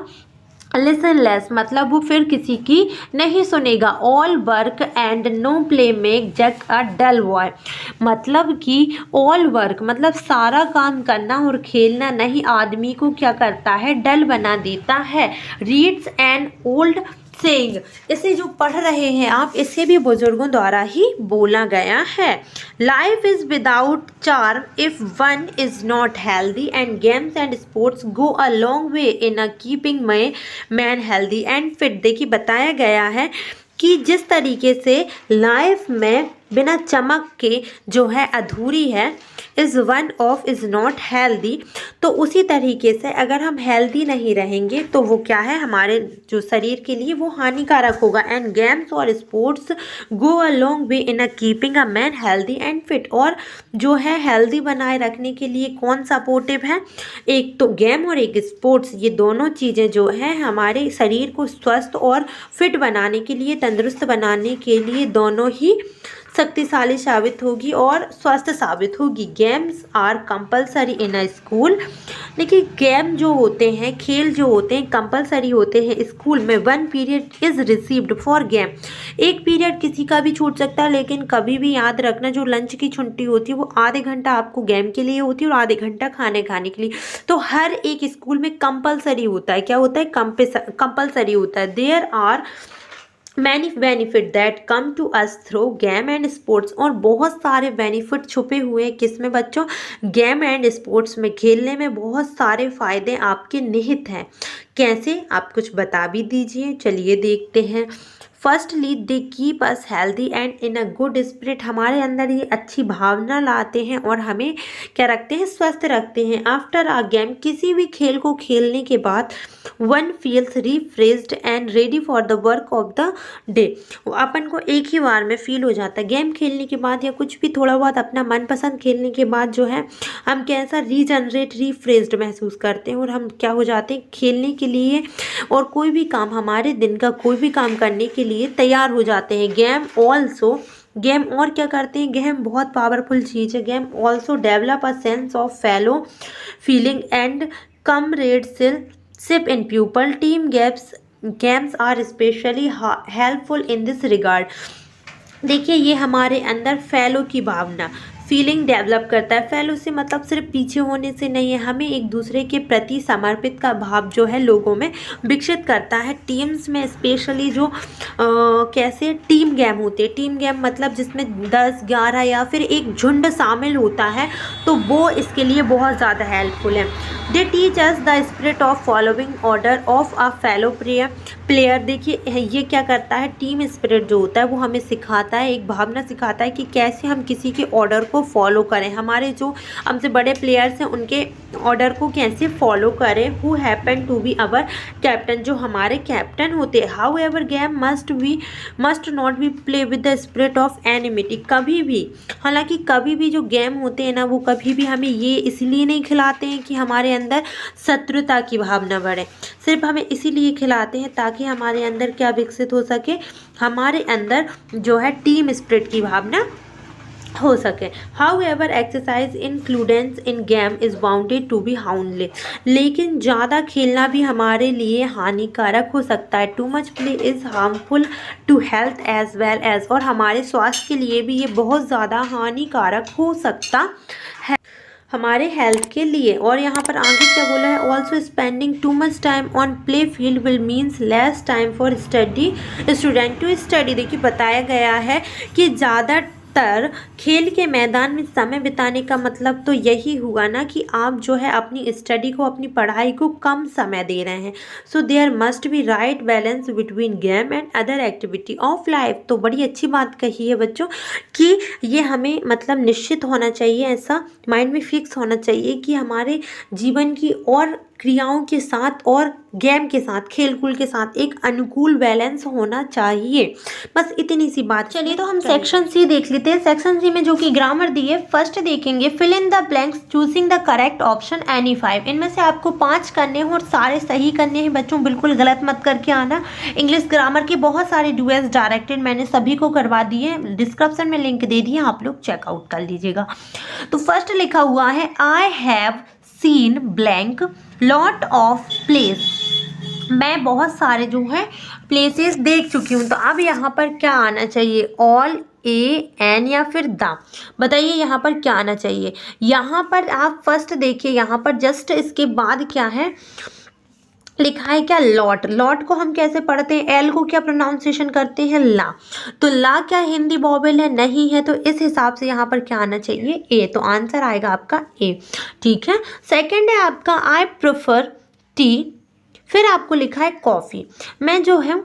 लिसनलेस, मतलब वो फिर किसी की नहीं सुनेगा। All work and no play make Jack a dull boy. मतलब कि ऑल वर्क मतलब सारा काम करना और खेलना नहीं आदमी को क्या करता है, डल बना देता है। रीड्स एंड ओल्ड सेइंग, इसे जो पढ़ रहे हैं आप, इसे भी बुजुर्गों द्वारा ही बोला गया है। Life is without charm if one is not healthy and games and sports go a long way in a keeping my man healthy and fit. देखिए बताया गया है कि जिस तरीके से लाइफ में बिना चमक के जो है अधूरी है, is one of is not healthy, तो उसी तरीके से अगर हम हेल्दी नहीं रहेंगे तो वो क्या है, हमारे जो शरीर के लिए वो हानिकारक होगा। एंड गेम्स और sports go a long way in a keeping a man healthy and fit. और जो है हेल्दी बनाए रखने के लिए कौन सपोर्टिव है, एक तो गेम और एक स्पोर्ट्स। ये दोनों चीज़ें जो हैं हमारे शरीर को स्वस्थ और फिट बनाने के लिए, तंदुरुस्त बनाने के लिए दोनों ही शक्तिशाली साबित होगी और स्वस्थ साबित होगी। Games are compulsory in a school. देखिए गेम जो होते हैं, खेल जो होते हैं, कंपलसरी होते हैं स्कूल में। One period is received for game. एक पीरियड किसी का भी छूट सकता है, लेकिन कभी भी याद रखना जो लंच की छुट्टी होती है वो आधे घंटा आपको गेम के लिए होती है और आधे घंटा खाने के लिए। तो हर एक स्कूल में कंपलसरी होता है, क्या होता है, कंपलसरी होता है। There are many benefit that come to us through game and sports, और बहुत सारे बेनिफिट छुपे हुए हैं किसमें बच्चों, गेम एंड स्पोर्ट्स में। खेलने में बहुत सारे फायदे आपके निहित हैं। कैसे, आप कुछ बता भी दीजिए। चलिए देखते हैं। Firstly they keep us healthy and in a good spirit, हमारे अंदर ये अच्छी भावना लाते हैं और हमें क्या रखते हैं, स्वस्थ रखते हैं। आफ्टर अ गेम, किसी भी खेल को खेलने के बाद one feels refreshed and ready for the work of the day, अपन को एक ही बार में फील हो जाता है गेम खेलने के बाद या कुछ भी थोड़ा बहुत अपना मनपसंद खेलने के बाद जो है हम कैसा रिजनरेट रिफ्रेश्ड महसूस करते हैं और हम क्या हो जाते हैं खेलने के लिए और कोई भी काम, हमारे दिन का कोई भी काम करने के लिए तैयार हो जाते हैं। गेम और क्या करते हैं, गेम बहुत पावरफुल चीज़ है। Game also develop a sense of fellow feeling and comradeship in pupil team games are especially helpful in this regard। देखिए ये हमारे अंदर फेलो की भावना, फीलिंग डेवलप करता है। फेलो से मतलब सिर्फ पीछे होने से नहीं है, हमें एक दूसरे के प्रति समर्पित का भाव जो है लोगों में विकसित करता है। टीम्स में स्पेशली जो कैसे टीम गेम होते हैं, टीम गेम मतलब जिसमें 10, 11 या फिर एक झुंड शामिल होता है, तो वो इसके लिए बहुत ज़्यादा हेल्पफुल है। They teach us the spirit of following order of a fellow player. देखिए ये क्या करता है, टीम स्पिरिट जो होता है वो हमें सिखाता है, एक भावना सिखाता है कि कैसे हम किसी के ऑर्डर को फॉलो करें, हमारे जो हमसे बड़े प्लेयर्स हैं उनके ऑर्डर को कैसे फॉलो करें। Who happen to be our captain, जो हमारे कैप्टन होते हैं। However game must not be play with the spirit of enmity, कभी भी, हालांकि कभी भी जो गेम होते हैं ना वो कभी भी हमें ये इसलिए नहीं खिलाते हैं कि हमारे अंदर शत्रुता की भावना बढ़े, सिर्फ हमें इसीलिए खिलाते हैं ताकि हमारे अंदर क्या विकसित हो सके, हमारे अंदर जो है टीम स्पिरिट की भावना हो सके। However exercise indulgence in game is bounded to be harmful, लेकिन ज़्यादा खेलना भी हमारे लिए हानिकारक हो सकता है। Too much play is harmful to health as well as, और हमारे स्वास्थ्य के लिए भी ये बहुत ज़्यादा हानिकारक हो सकता है हमारे हेल्थ के लिए। और यहाँ पर आगे क्या बोला है, also spending too much time on play field will means less time for study student to study. देखिए बताया गया है कि ज़्यादातर खेल के मैदान में समय बिताने का मतलब तो यही हुआ ना कि आप जो है अपनी स्टडी को, अपनी पढ़ाई को कम समय दे रहे हैं। So there must be right balance between game and other activity of life. तो बड़ी अच्छी बात कही है बच्चों कि ये हमें मतलब निश्चित होना चाहिए, ऐसा माइंड में फिक्स होना चाहिए कि हमारे जीवन की और क्रियाओं के साथ और गेम के साथ, खेल कूद के साथ एक अनुकूल बैलेंस होना चाहिए। बस इतनी सी बात। चलिए तो हम सेक्शन सी देख लेते हैं। सेक्शन सी में जो कि ग्रामर दी है, फर्स्ट देखेंगे fill in the blanks choosing the correct option any 5। इनमें से आपको 5 करने हैं और सारे सही करने हैं बच्चों, बिल्कुल गलत मत करके आना। इंग्लिश ग्रामर के बहुत सारे ड्यूएल्स डायरेक्टेड मैंने सभी को करवा दिए, डिस्क्रिप्शन में लिंक दे दिए, आप लोग चेकआउट कर लीजिएगा। तो फर्स्ट लिखा हुआ है I have seen blank lot of place, मैं बहुत सारे जो है प्लेसेस देख चुकी हूँ। तो अब यहाँ पर क्या आना चाहिए, ऑल, ए, एन या फिर द, बताइए यहाँ पर क्या आना चाहिए। यहाँ पर आप फर्स्ट देखिए, यहाँ पर जस्ट इसके बाद क्या है लिखा है, क्या लॉट। लॉट को हम कैसे पढ़ते हैं, एल को क्या प्रोनाउंसिएशन करते हैं, ला। तो ला क्या हिंदी वोवेल है, नहीं है, तो इस हिसाब से यहाँ पर क्या आना चाहिए, ए। तो आंसर आएगा आपका ए, ठीक है। सेकंड है आपका आई प्रेफर टी, फिर आपको लिखा है कॉफ़ी। मैं जो है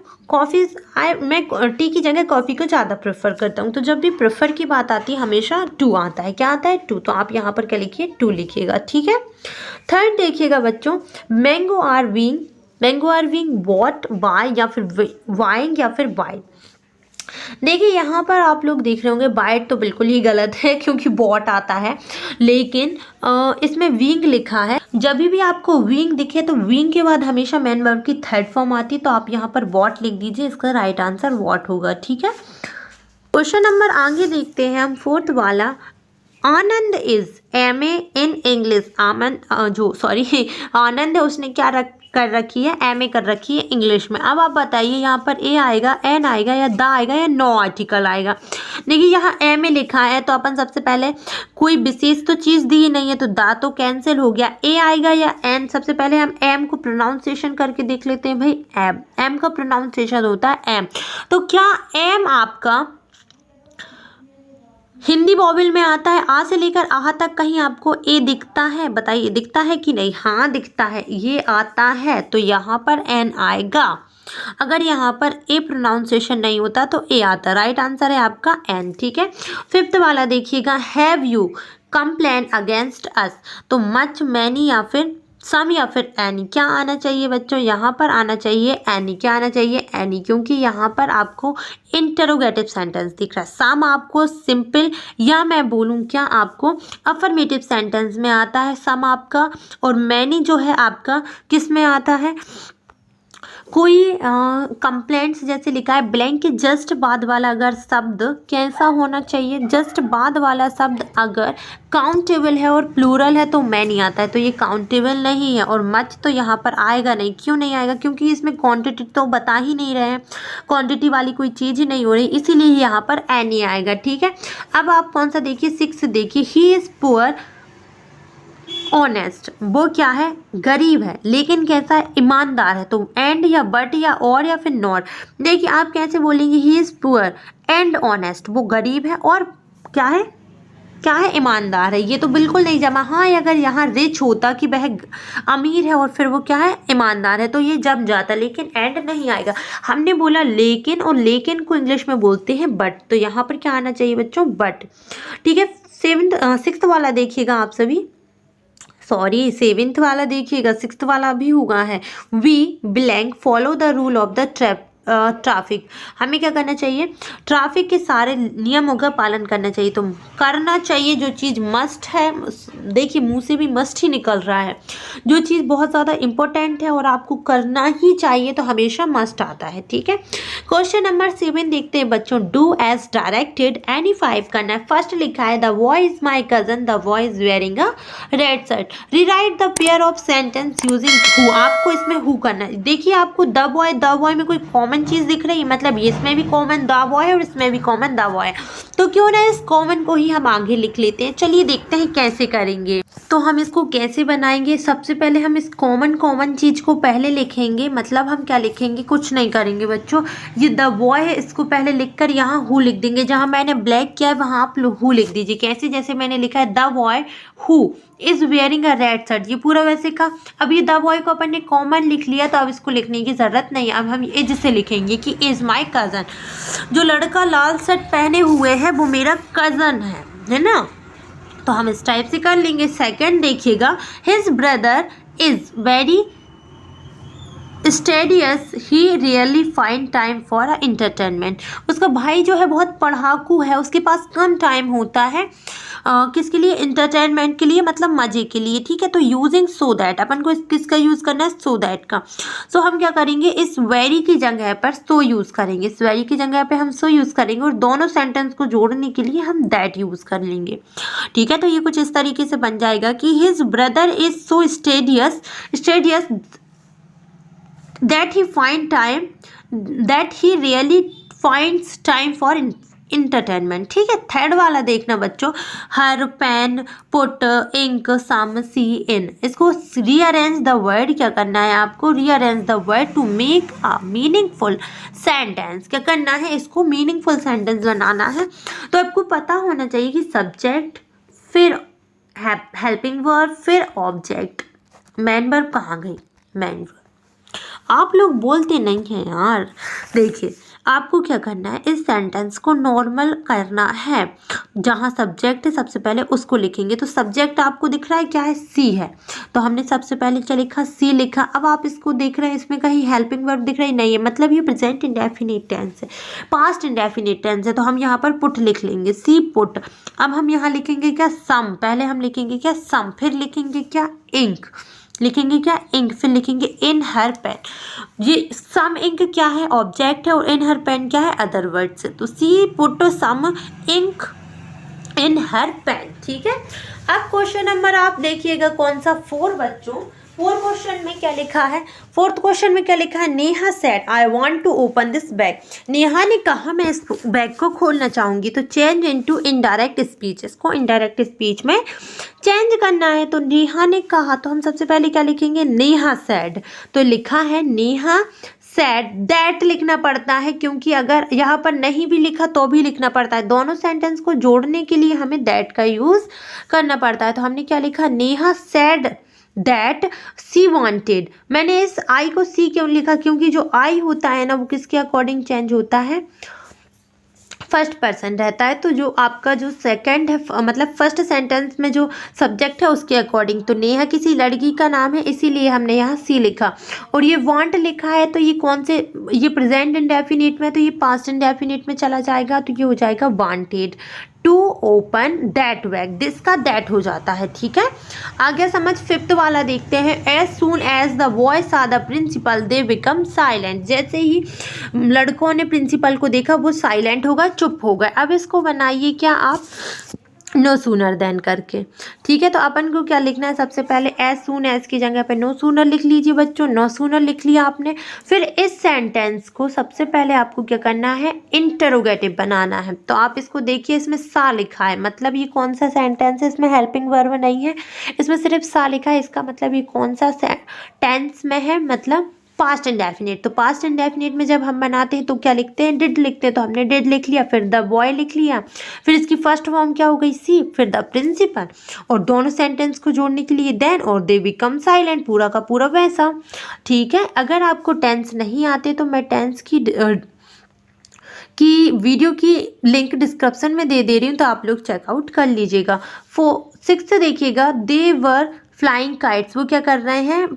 मैं टी की जगह कॉफ़ी को ज़्यादा प्रेफर करता हूँ। तो जब भी प्रेफर की बात आती है हमेशा टू आता है, क्या आता है, टू। तो आप यहाँ पर क्या लिखिए, टू लिखिएगा, ठीक है। थर्ड देखिएगा बच्चों, mango are being bought by या फिर वाइंग या फिर बाय। देखिए यहाँ पर आप लोग देख रहे होंगे बाइट तो बिल्कुल ही गलत है क्योंकि बॉट आता है, लेकिन इसमें विंग लिखा है। जब भी आपको विंग दिखे तो विंग के बाद हमेशा मेन वर्ब की थर्ड फॉर्म आती है, तो आप यहाँ पर बॉट लिख दीजिए, इसका राइट आंसर वॉट होगा, ठीक है। क्वेश्चन नंबर आगे देखते हैं हम, फोर्थ वाला। आनंद इज MA इन इंग्लिश, आनंद है उसने क्या कर रखी है, एम ए कर रखी है इंग्लिश में। अब आप बताइए यहाँ पर ए आएगा, एन आएगा या द आएगा या नो आर्टिकल आएगा। देखिए यहाँ एम ए लिखा है तो अपन सबसे पहले कोई विशेष तो चीज़ दी नहीं है तो द तो कैंसिल हो गया। ए आएगा या एन, सबसे पहले हम एम को प्रोनाउंसिएशन करके देख लेते हैं भाई। एम का प्रोनाउंसिएशन होता है एम। तो क्या एम आपका हिंदी वॉवेल में आता है? आ से लेकर आह तक कहीं आपको ए दिखता है? बताइए दिखता है कि नहीं? हाँ दिखता है, ये आता है तो यहाँ पर एन आएगा। अगर यहाँ पर ए प्रोनाउंसिएशन नहीं होता तो ए आता। राइट आंसर है आपका एन। ठीक है, फिफ्थ वाला देखिएगा, have you complain against us, तो मच, मैनी या फिर सम या फिर एनी, क्या आना चाहिए बच्चों? यहाँ पर आना चाहिए एनी। क्या आना चाहिए? एनी, क्योंकि यहाँ पर आपको इंटरोगेटिव सेंटेंस दिख रहा है। सम आपको सिंपल या मैं बोलूँ क्या आपको अफर्मेटिव सेंटेंस में आता है सम आपका, और मैनी जो है आपका किस में आता है? कोई कंप्लेंट्स जैसे लिखा है ब्लैंक के जस्ट बाद वाला अगर शब्द कैसा होना चाहिए? जस्ट बाद वाला शब्द अगर काउंटेबल है और प्लूरल है तो मैनी आता है, तो ये काउंटेबल नहीं है। और मच तो यहाँ पर आएगा नहीं। क्यों नहीं आएगा? क्योंकि इसमें क्वांटिटी तो बता ही नहीं रहे हैं, क्वांटिटी वाली कोई चीज़ ही नहीं हो रही, इसीलिए यहाँ पर एनी आएगा। ठीक है, अब आप कौन सा देखिए, 6 देखिए, ही इज़ पुअर ऑनेस्ट, वो क्या है? गरीब है, लेकिन कैसा है? ईमानदार है। तो एंड या बट या और या फिर नॉट, देखिए आप कैसे बोलेंगे? He is poor and honest, वो गरीब है और क्या है? क्या है? ईमानदार है। ये तो बिल्कुल नहीं जमा। हाँ, अगर यहाँ रिच होता कि वह अमीर है और फिर वो क्या है? ईमानदार है, तो ये जम जाता, लेकिन एंड नहीं आएगा। हमने बोला लेकिन, और लेकिन को इंग्लिश में बोलते हैं बट, तो यहाँ पर क्या आना चाहिए बच्चों? बट। ठीक है, सिक्स्थ वाला देखिएगा आप सभी, सॉरी सेवेंथ वाला देखिएगा, सिक्स्थ वाला भी हुआ है। We blank follow the rule of the traffic, हमें क्या करना चाहिए? ट्रैफिक के सारे नियमों का पालन करना चाहिए। तो करना चाहिए जो चीज़ मस्ट है, देखिए मुंह से भी मस्ट ही निकल रहा है, जो चीज़ बहुत ज़्यादा इंपॉर्टेंट है और आपको करना ही चाहिए तो हमेशा मस्ट आता है। ठीक है, क्वेश्चन नंबर 7 देखते हैं बच्चों, डू एज डायरेक्टेड, एनी 5 करना है। फर्स्ट लिखा है the boy is my cousin, the boy is wearing a red shirt, rewrite the pair of sentence using who, आपको इसमें हु करना है। देखिए आपको द बॉय में कोई कॉमन चीज दिख रही है, मतलब इसमें भी कॉमन द बॉय है और इसमें भी कॉमन द बॉय है, तो क्यों ना इस कॉमन को ही हम आगे लिख लेते हैं। चलिए देखते हैं कैसे करेंगे। तो हम इसको कैसे बनाएंगे? सबसे पहले हम इस कॉमन चीज को पहले लिखेंगे, मतलब हम क्या लिखेंगे? कुछ नहीं करेंगे बच्चों, ये द बॉय है इसको पहले लिखकर यहाँ हु लिख देंगे। जहाँ मैंने ब्लैक किया है वहाँ आप हु लिख दीजिए। कैसे? जैसे मैंने लिखा है the boy who is wearing a red shirt, ये पूरा वैसे का। अब ये द बॉय को अपन ने कॉमन लिख लिया तो अब इसको लिखने की जरूरत नहीं है। अब हम इज से लिखेंगे कि इज माई कजन, जो लड़का लाल शर्ट पहने हुए है वो मेरा कजन है ना, तो हम इस टाइप से कर लेंगे। सेकंड देखिएगा, his brother is very studious, he really find time for a entertainment, उसका भाई जो है बहुत पढ़ाकू है, उसके पास कम टाइम होता है किसके लिए? इंटरटेनमेंट के लिए, मतलब मजे के लिए। ठीक है, तो यूजिंग सो दैट, अपन को किसका यूज़ करना है? सो दैट का। सो हम क्या करेंगे? इस वेरी की जगह पर सो यूज़ करेंगे, इस वेरी की जगह पे हम सो यूज़ करेंगे, और दोनों सेंटेंस को जोड़ने के लिए हम दैट यूज़ कर लेंगे। ठीक है, तो ये कुछ इस तरीके से बन जाएगा कि his brother is so studious that he really finds time for entertainment। ठीक है, थर्ड वाला देखना बच्चों, her, pen, put, ink, some, she, in, इसको रीअरेंज द वर्ड क्या करना है आपको? Rearrange the word to make a meaningful sentence. क्या करना है? इसको मीनिंगफुल सेंटेंस बनाना है। तो आपको पता होना चाहिए कि सब्जेक्ट, फिर हेल्पिंग वर्ब, फिर ऑब्जेक्ट। मैन वर्ब कहाँ गई? मैन वर्ब आप लोग बोलते नहीं हैं यार। देखिए आपको क्या करना है, इस सेंटेंस को नॉर्मल करना है। जहाँ सब्जेक्ट है सबसे पहले उसको लिखेंगे। तो सब्जेक्ट आपको दिख रहा है क्या है? सी है, तो हमने सबसे पहले क्या लिखा? सी लिखा। अब आप इसको देख रहे हैं, इसमें कहीं हेल्पिंग वर्ब दिख रही नहीं है, मतलब ये प्रेजेंट इंडेफिनिट टेंस है, पास्ट इंडेफिनिट टेंस है, तो हम यहाँ पर पुट लिख लेंगे, सी पुट। अब हम यहाँ लिखेंगे क्या? सम, पहले हम लिखेंगे क्या? सम, फिर लिखेंगे क्या? इंक, लिखेंगे क्या? इंक, फिर लिखेंगे इन हर पेन। ये सम इंक क्या है? ऑब्जेक्ट है, और इन हर पेन क्या है? अदर वर्ड्स है। तो सी पुट सम इंक इन हर पेन। ठीक है, अब क्वेश्चन नंबर आप देखिएगा कौन सा? 4 बच्चों, फोर्थ क्वेश्चन में क्या लिखा है, Neha said I want to open this bag. Neha ने कहा मैं इस बैग को खोलना चाहूंगी। तो चेंज इनटू इनडायरेक्ट स्पीच, इसको इनडायरेक्ट स्पीच में चेंज करना है। तो नेहा ने कहा, तो हम सबसे पहले क्या लिखेंगे, नेहा सेड। तो लिखा है नेहा सैड, दैट लिखना पड़ता है क्योंकि अगर यहाँ पर नहीं भी लिखा तो भी लिखना पड़ता है। दोनों सेंटेंस को जोड़ने के लिए हमें दैट का यूज़ करना पड़ता है। तो हमने क्या लिखा, Neha said that she wanted. मैंने इस आई को सी क्यों लिखा, क्योंकि जो आई होता है ना वो किसके अकॉर्डिंग चेंज होता है, फर्स्ट पर्सन रहता है। तो जो आपका जो सेकंड है, मतलब फर्स्ट सेंटेंस में जो सब्जेक्ट है उसके अकॉर्डिंग। तो नेहा किसी लड़की का नाम है, इसीलिए हमने यहाँ सी लिखा। और ये वांट लिखा है तो ये कौन से, ये प्रेजेंट इंडेफिनिट में, तो ये पास्ट इंडेफिनिट में चला जाएगा। तो ये हो जाएगा wanted to open that bag, this का दैट हो जाता है। ठीक है, आगे समझ। फिफ्थ वाला देखते हैं, as soon as the boys साw the principal they become silent. जैसे ही लड़कों ने प्रिंसिपल को देखा वो साइलेंट हो गए, चुप हो गए। अब इसको बनाइए क्या आप, नो सूनर देन करके। ठीक है, तो अपन को क्या लिखना है, सबसे पहले एज सून एज की जगह पे नो सूनर लिख लीजिए बच्चों। नो सूनर लिख लिया आपने। फिर इस सेंटेंस को सबसे पहले आपको क्या करना है, इंटरोगेटिव बनाना है। तो आप इसको देखिए, इसमें सा लिखा है, मतलब ये कौन सा सेंटेंस है, इसमें हेल्पिंग वर्ब नहीं है, इसमें सिर्फ सा लिखा है। इसका मतलब ये कौन सा टेंस में है, मतलब पास्ट इंडेफिनिट। तो पास्ट इंडेफिनिट में जब हम बनाते हैं तो क्या लिखते हैं, डिड लिखते हैं। तो हमने डिड लिख लिया, फिर द बॉय लिख लिया, फिर इसकी फर्स्ट फॉर्म क्या हो गई, सी, फिर द प्रिंसिपल, और दोनों सेंटेंस को जोड़ने के लिए देन और दे बिकम साइलेंट, पूरा का पूरा वैसा। ठीक है, अगर आपको टेंस नहीं आते तो मैं टेंस की वीडियो की लिंक डिस्क्रिप्शन में दे रही हूँ, तो आप लोग चेकआउट कर लीजिएगा। 6 देखिएगा, दे वर फ्लाइंग काइट्स, वो क्या कर रहे हैं,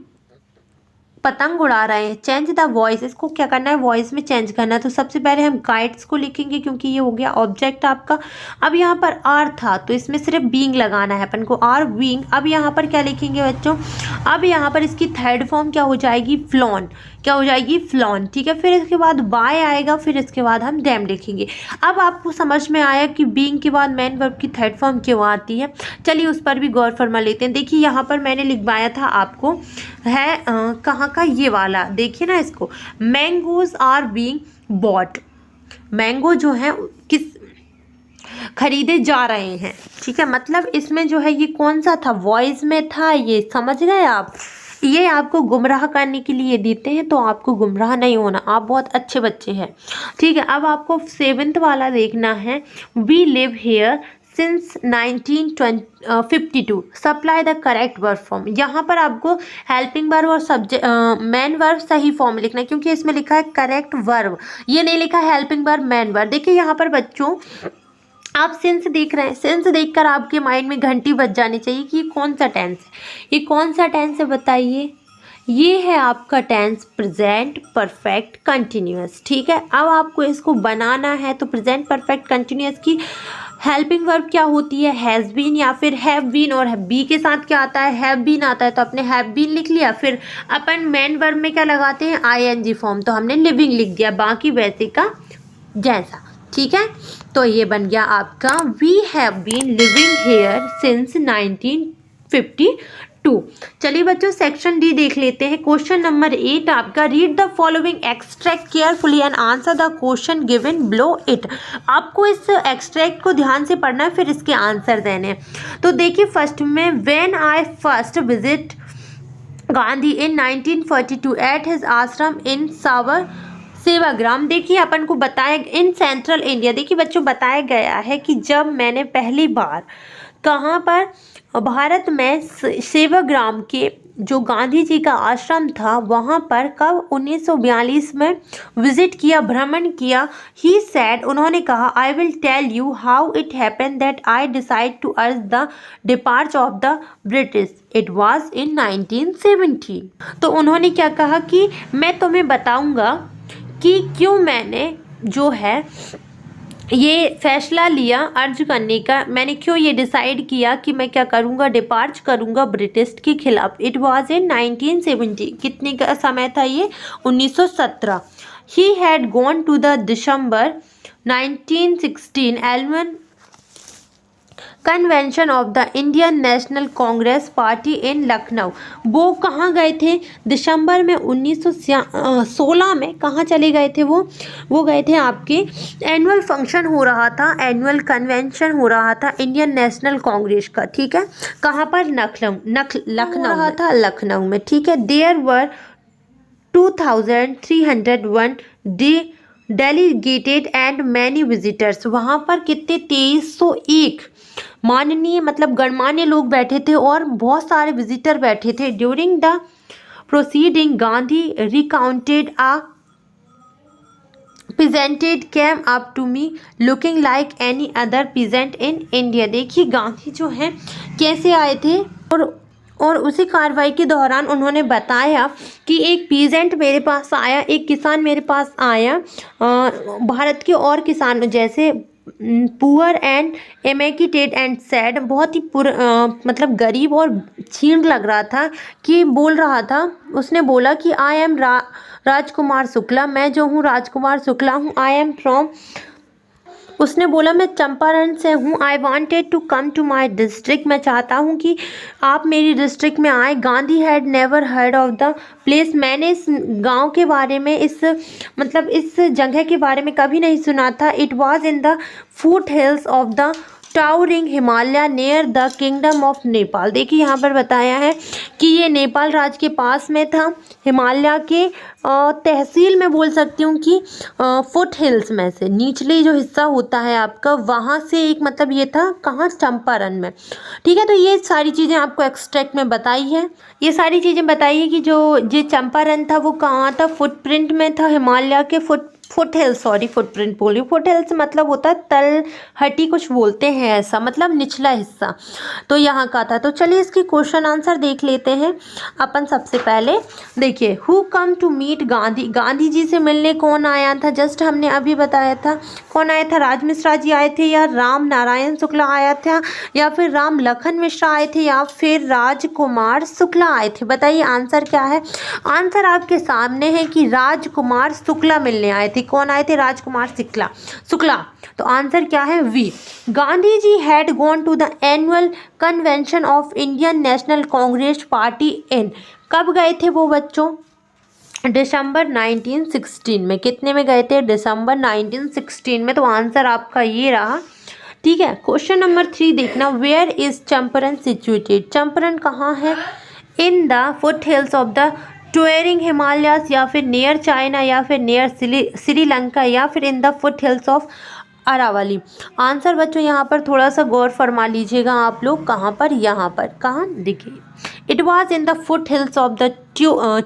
पतंग उड़ा रहे हैं। चेंज द वॉइस, इसको क्या करना है, वॉइस में चेंज करना है। तो सबसे पहले हम काइट्स को लिखेंगे क्योंकि ये हो गया ऑब्जेक्ट आपका। अब यहाँ पर आर था तो इसमें सिर्फ बीइंग लगाना है अपन को, आर बीइंग। अब यहाँ पर क्या लिखेंगे बच्चों, अब यहाँ पर इसकी थर्ड फॉर्म क्या हो जाएगी, फ्लॉन, क्या हो जाएगी, फ्लॉन। ठीक है, फिर इसके बाद बाय आएगा, फिर इसके बाद हम डैम लिखेंगे। अब आपको समझ में आया कि बीइंग के बाद मेन वर्ब की थर्ड फॉर्म क्यों आती है। चलिए उस पर भी गौर फरमा लेते हैं। देखिए यहाँ पर मैंने लिखवाया था आपको, है कहाँ का, ये वाला देखिए ना इसको, mangoes are being bought. Mango जो है किस खरीदे जा रहे हैं। ठीक है, मतलब इसमें जो है ये कौन सा था, वॉइस में था, ये समझ गए आप। ये आपको गुमराह करने के लिए देते हैं, तो आपको गुमराह नहीं होना, आप बहुत अच्छे बच्चे हैं। ठीक है, अब आपको 7th वाला देखना है, we live here since 1952, supply the correct verb form. यहाँ पर आपको हेल्पिंग वर्ब और सब्जेक्ट मेन वर्ब सही फॉर्म लिखना है, क्योंकि इसमें लिखा है करेक्ट वर्ब, ये नहीं लिखा है हेल्पिंग वर्ब मेन वर्ब। देखिए यहाँ पर बच्चों आप सिंस देख रहे हैं, सिंस देखकर आपके माइंड में घंटी बज जानी चाहिए कि ये कौन सा टेंस है, ये कौन सा टेंस है बताइए, ये है आपका टेंस प्रेजेंट परफेक्ट कंटिन्यूअस। ठीक है, अब आपको इसको बनाना है। तो प्रेजेंट परफेक्ट कंटिन्यूअस की हेल्पिंग वर्ब क्या होती है, हैज़ बीन या फिर हैव बीन, और बी के साथ क्या आता है, हैव बीन आता है। तो आपने हैव बीन लिख लिया, फिर अपन मेन वर्ब में क्या लगाते हैं, ING फॉर्म, तो हमने लिविंग लिख दिया, बाकी वैसे का जैसा। ठीक है, तो ये बन गया आपका we have been living here since 1952। चलिए बच्चों सेक्शन डी देख लेते हैं। क्वेश्चन नंबर 8 आपका, read the following extract carefully and answer the question given below it. आपको इस एक्सट्रैक्ट को ध्यान से पढ़ना है, फिर इसके आंसर देने हैं। तो देखिए फर्स्ट में, when I first visit Gandhi in 1942 at his आश्रम इन सेवाग्राम। देखिए अपन को बताया इन सेंट्रल इंडिया, देखिए बच्चों बताया गया है कि जब मैंने पहली बार कहाँ पर भारत में सेवाग्राम के जो गांधी जी का आश्रम था वहाँ पर कब 1942 में विजिट किया, भ्रमण किया। ही सेड, उन्होंने कहा, I will tell you how it happen that I decide to urge the departure of the British, it was in 1917। तो उन्होंने क्या कहा कि मैं तुम्हें बताऊंगा कि क्यों मैंने जो है ये फैसला लिया अर्ज करने का, मैंने क्यों ये डिसाइड किया कि मैं क्या करूँगा, डिपार्च करूँगा ब्रिटिश के खिलाफ। इट वाज इन 1970, कितने का समय था ये, 1917। He had gone to the December 1916 एलवन convention of the Indian National Congress party in Lucknow. वो कहाँ गए थे दिसंबर में 1916 में? कहाँ चले गए थे वो गए थे आपके एनुअल फंक्शन हो रहा था, एनुअल कन्वेंशन हो रहा था इंडियन नेशनल कांग्रेस का। ठीक है, कहाँ पर? लखनऊ रहा था, लखनऊ में। ठीक है, there were 2301 delegated and many visitors. वहाँ पर कितने? 2301 माननीय मतलब गणमान्य लोग बैठे थे और बहुत सारे विजिटर बैठे थे। During the proceeding Gandhi recounted a peasant came up to me looking like any other peasant in India। देखिए गांधी जो हैं कैसे आए थे और उसी कार्रवाई के दौरान उन्होंने बताया कि एक पीजेंट मेरे पास आया, एक किसान मेरे पास आया भारत के और किसानों जैसे पुअर एंड एमेकिटेड एंड सैड, बहुत ही मतलब गरीब और क्षीण लग रहा था कि बोल रहा था। उसने बोला कि आई एम राजकुमार शुक्ला, मैं जो हूँ राजकुमार शुक्ला हूँ। आई एम फ्रॉम, उसने बोला मैं चंपारण से हूँ। I wanted to come to my district, मैं चाहता हूँ कि आप मेरी डिस्ट्रिक्ट में आए। Gandhi had never heard of the place, मैंने इस गांव के बारे में, इस जगह के बारे में कभी नहीं सुना था। It was in the foot hills of the towering Himalaya near the kingdom of Nepal. देखिए यहाँ पर बताया है कि ये नेपाल राज्य के पास में था, हिमालय के तहसील में बोल सकती हूँ कि फुट हिल्स में से निचले जो हिस्सा होता है आपका, वहाँ से एक मतलब ये था कहाँ? चंपारण में। ठीक है, तो ये सारी चीज़ें आपको एक्सट्रैक्ट में बताई है। ये सारी चीज़ें बताई है कि जो चंपारण था वो कहाँ था? फुटप्रिंट में था, हिमालय के फुट हिल्स, सॉरी फुटप्रिंट बोली, फुट हिल्स मतलब होता है तलहटी कुछ बोलते हैं ऐसा, मतलब निचला हिस्सा, तो यहाँ का था। तो चलिए इसकी क्वेश्चन आंसर देख लेते हैं अपन। सबसे पहले देखिए, who come to meet Gandhi, Gandhi ji से मिलने कौन आया था? जस्ट हमने अभी बताया था कौन आया था, राज मिश्रा जी आए थे, या राम नारायण शुक्ला आया था, या फिर राम लखन मिश्रा आए थे, या फिर राजकुमार शुक्ला आए थे? बताइए आंसर क्या है। आंसर आपके सामने है कि राजकुमार शुक्ला मिलने आए थे। कौन आए थे? राजकुमार शुक्ला। तो आंसर क्या है? V. Gandhi ji had gone to the annual convention of Indian National Congress party in, कब गए थे वो बच्चों? दिसंबर 1916 में। कितने में गए थे? दिसंबर 1916 में। तो आंसर आपका ये रहा। ठीक है, क्वेश्चन नंबर 3 देखना, where is Champaran situated? Champaran कहाँ है? In the foot hills of the towering Himalayas, या फिर नियर चाइना, या फिर नियर श्रीलंका, या फिर in the foot hills of Aravalli. Answer बच्चों यहाँ पर थोड़ा सा गौर फरमा लीजिएगा आप लोग। कहाँ पर? यहाँ पर। कहाँ? देखिए, it was in the foot hills of the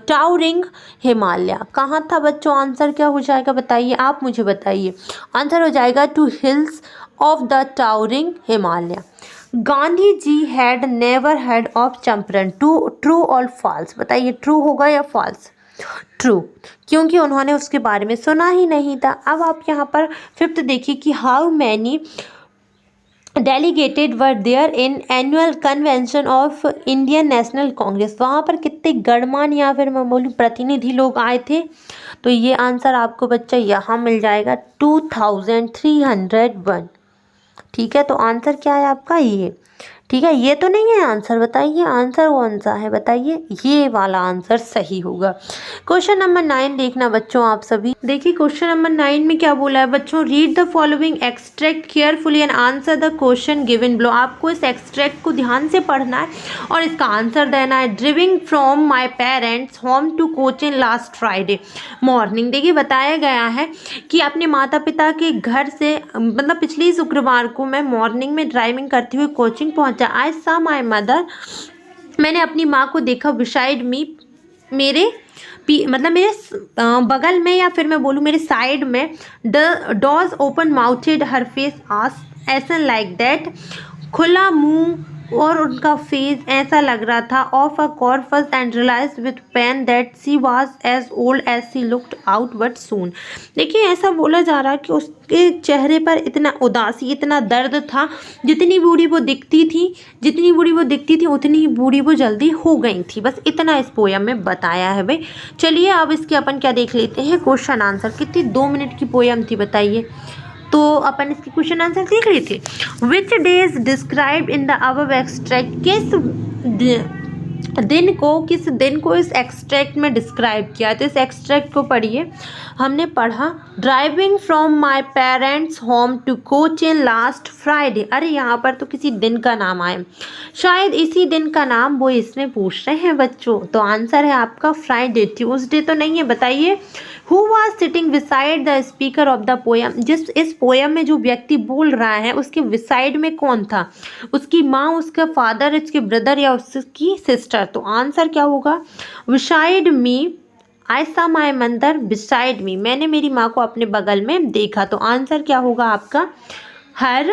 towering Himalaya. कहाँ था बच्चों? आंसर क्या हो जाएगा बताइए, आप मुझे बताइए। आंसर हो जाएगा to hills of the towering Himalaya. Gandhi ji had never heard of Champaran, true और फॉल्स? बताइए ट्रू होगा या फॉल्स? ट्रू, क्योंकि उन्होंने उसके बारे में सुना ही नहीं था। अब आप यहाँ पर 5th देखिए कि how many delegated were there in annual convention of Indian National Congress. वहाँ पर कितने गणमान्य या फिर मैं बोलूँ प्रतिनिधि लोग आए थे? तो ये आंसर आपको बच्चा यहाँ मिल जाएगा 2301। ठीक है, तो आंसर क्या है आपका? ये। ठीक है, ये तो नहीं है आंसर, बताइए आंसर कौन सा है? बताइए, ये वाला आंसर सही होगा। क्वेश्चन नंबर 9 देखना बच्चों आप सभी। देखिए क्वेश्चन नंबर 9 में क्या बोला है बच्चों, read the following extract carefully and answer the question given below. आपको इस एक्सट्रैक्ट को ध्यान से पढ़ना है और इसका आंसर देना है। Driving from my parents home to Cochin last Friday morning. देखिए बताया गया है कि अपने माता पिता के घर से मतलब पिछले शुक्रवार को मैं मॉर्निंग में ड्राइविंग करते हुए कोचिंग पहुंचा। आई सा माई मदर, मैंने अपनी माँ को देखा। बिसाइड मी, मेरे बगल में, या फिर मैं बोलूँ मेरे साइड में। The doze open mouthed her face ashen like that, खुला मुंह और उनका फेस ऐसा लग रहा था of a corpse and realise with pain that she was as old as she looked out but soon. देखिए ऐसा बोला जा रहा है कि उसके चेहरे पर इतना उदासी, इतना दर्द था, जितनी बूढ़ी वो दिखती थी उतनी ही बूढ़ी वो जल्दी हो गई थी। बस इतना इस पोयम में बताया है भाई। चलिए अब इसके अपन क्या देख लेते हैं क्वेश्चन आंसर। कितनी 2 मिनट की पोयम थी बताइए। तो अपन इसकी क्वेश्चन आंसर देख रहे थे। Which day is described in the above extract, किस दिन को इस एक्सट्रैक्ट में डिस्क्राइब किया। तो इस एक्सट्रैक्ट को पढ़िए। हमने पढ़ा driving from my parents home to Cochin last Friday. अरे यहाँ पर तो किसी दिन का नाम आए, शायद इसी दिन का नाम वो इसमें पूछ रहे हैं बच्चों। तो आंसर है आपका फ्राइडे, ट्यूसडे तो नहीं है। बताइए who was sitting beside the speaker of the poem, जिस इस पोयम में जो व्यक्ति बोल रहा है उसके बिसाइड में कौन था, उसकी माँ, उसका फादर, उसके ब्रदर या उसकी सिस्टर। तो आंसर क्या होगा, बिसाइड मी आई सा माई मदर बिसाइड मी, मैंने मेरी माँ को अपने बगल में देखा। तो आंसर क्या होगा आपका, हर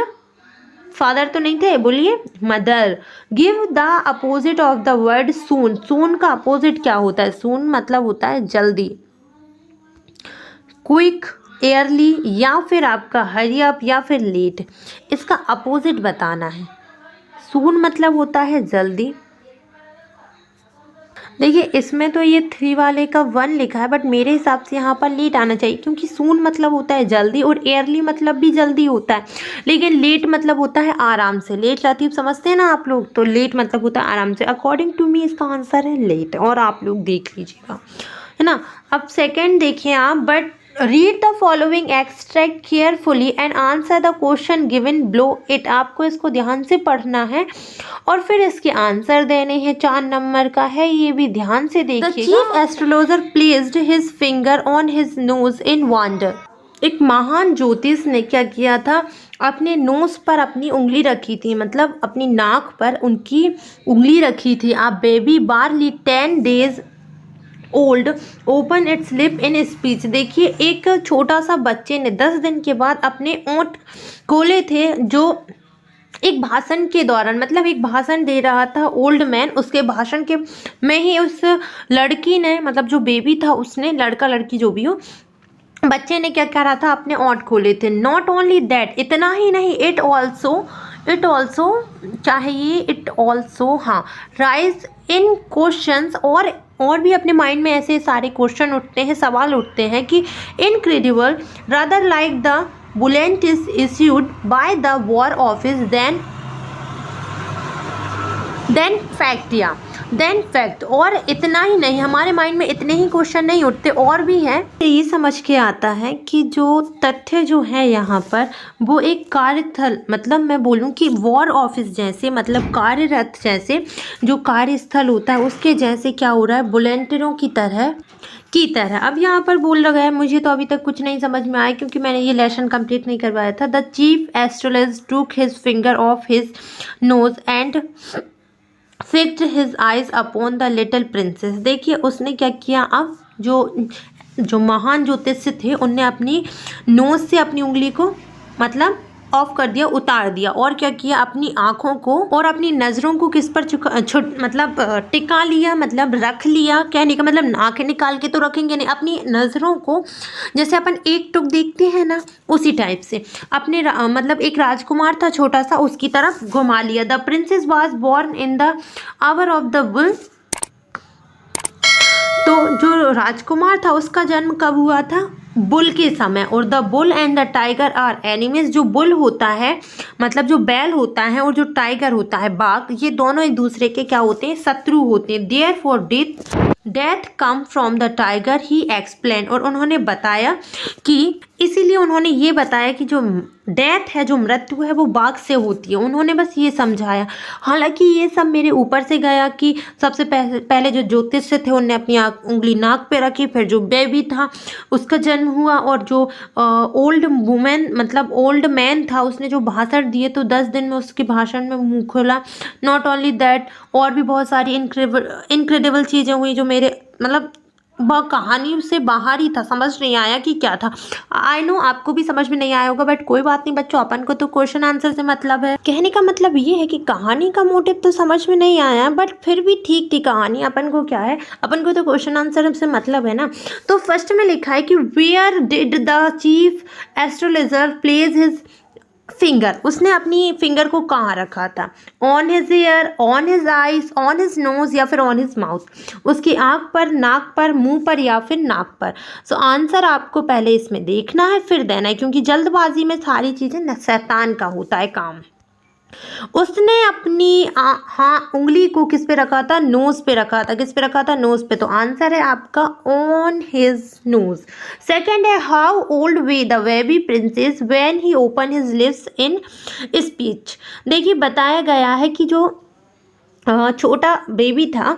फादर तो नहीं थे, बोलिए mother. Give the opposite of the word soon, soon का अपोजिट क्या होता है, सून मतलब होता है जल्दी, क्विक, एयरली, या फिर आपका हरी अप या फिर लेट, इसका अपोजिट बताना है। सून मतलब होता है जल्दी। देखिए इसमें तो ये 3 वाले का 1 लिखा है, बट मेरे हिसाब से यहाँ पर लेट आना चाहिए, क्योंकि सून मतलब होता है जल्दी और एयरली मतलब भी जल्दी होता है, लेकिन लेट मतलब होता है आराम से। लेट रातीब समझते हैं ना आप लोग, तो लेट मतलब होता है आराम से। अकॉर्डिंग टू मी इसका आंसर है लेट, और आप लोग देख लीजिएगा, है ना। अब सेकेंड देखिए आप, but read the following extract carefully and answer the question given below it. आपको इसको ध्यान से पढ़ना है और फिर इसके आंसर देने हैं। 4 नंबर का है, ये भी ध्यान से देखिए। The chief astrologer placed his finger on his knows in wonder. एक महान ज्योतिष ने क्या किया था, अपने नोज पर अपनी उंगली रखी थी, मतलब अपनी नाक पर उनकी उंगली रखी थी। आप baby बारली 10 days old open it's lip in speech. देखिए एक छोटा सा बच्चे ने 10 दिन के बाद अपने ओंठ खोले थे, जो एक भाषण के दौरान, मतलब एक भाषण दे रहा था ओल्ड मैन, उसके भाषण के में ही उस लड़की ने, मतलब जो बेबी था उसने, लड़का लड़की जो भी हो, बच्चे ने क्या करा था, अपने ओंठ खोले थे। नॉट ओनली दैट, इतना ही नहीं, इट ऑल्सो चाहिए, इट ऑल्सो, हाँ, राइज इन क्वेश्चंस, और भी अपने माइंड में ऐसे सारे क्वेश्चन उठते हैं, सवाल उठते हैं कि incredible rather like the bullet is issued by the war office then fact. और इतना ही नहीं, हमारे माइंड में इतने ही क्वेश्चन नहीं उठते, और भी हैं। ये समझ के आता है कि जो तथ्य जो है यहाँ पर वो एक कार्यस्थल, मतलब मैं बोलूँ कि वॉर ऑफिस जैसे, मतलब कार्यरत जैसे जो कार्यस्थल होता है उसके जैसे क्या हो रहा है, वॉलंटियरों की तरह। अब यहाँ पर बोल रहा है, मुझे तो अभी तक कुछ नहीं समझ में आया क्योंकि मैंने ये लेसन कंप्लीट नहीं करवाया था। द चीफ एस्ट्रोलॉजर टूक his finger of his nose and fixed his eyes upon the little princess. देखिए उसने क्या किया, अब जो महान ज्योतिष थे उनने अपनी नोज से अपनी उंगली को मतलब ऑफ कर दिया, उतार दिया, और क्या किया, अपनी आँखों को और अपनी नज़रों को किस पर मतलब टिका लिया, मतलब रख लिया। कहने का मतलब आँखें निकाल के तो रखेंगे नहीं, अपनी नज़रों को जैसे अपन एक टुक देखते हैं ना, उसी टाइप से अपने मतलब एक राजकुमार था छोटा सा, उसकी तरफ घुमा लिया। The princess was born in the hour of the bull. तो जो राजकुमार था उसका जन्म कब हुआ था, बुल के समय। और the bull and the tiger are enemies. जो बुल होता है मतलब जो बैल होता है, और जो टाइगर होता है बाघ, ये दोनों एक दूसरे के क्या होते हैं, शत्रु होते हैं। Therefore death come from the tiger he explain. और उन्होंने बताया कि इसीलिए उन्होंने ये बताया कि जो डेथ है, जो मृत्यु है, वो बाघ से होती है। उन्होंने बस ये समझाया। हालांकि ये सब मेरे ऊपर से गया कि सबसे पहले जो ज्योतिष थे उनने अपनी उंगली नाक पे रखी, फिर जो बेबी था उसका जन्म हुआ, और जो ओल्ड वुमेन मतलब ओल्ड मैन था उसने जो भाषण दिए, तो 10 दिन में उसके भाषण में मुंह खोला। नॉट ओनली दैट, और भी बहुत सारी इनक्रेडिबल चीज़ें हुई जो मेरे मतलब वह कहानी से बाहर ही था, समझ नहीं आया कि क्या था। आई नो आपको भी समझ में नहीं आया होगा, बट कोई बात नहीं बच्चों, अपन को तो क्वेश्चन आंसर से मतलब है। कहने का मतलब ये है कि कहानी का मोटिव तो समझ में नहीं आया, बट फिर भी ठीक थी कहानी। अपन को क्या है, अपन को तो क्वेश्चन आंसर से मतलब है ना। तो फर्स्ट में लिखा है कि where did the chief astrologer place his finger, उसने अपनी फिंगर को कहाँ रखा था? On his ear, on his eyes, on his nose या फिर ऑन हिज माउथ? उसकी आँख पर, नाक पर, मुंह पर या फिर नाक पर? सो आंसर आपको पहले इसमें देखना है फिर देना है, क्योंकि जल्दबाजी में सारी चीज़ें शैतान का होता है काम। उसने अपनी हाँ उंगली को किस पे रखा था? नोज पे रखा था। किस पे रखा था? नोज पे। तो आंसर है आपका ऑन हिज नोज। सेकंड है, how old way the baby princess when he open his lips in speech? देखिए बताया गया है कि जो छोटा बेबी था,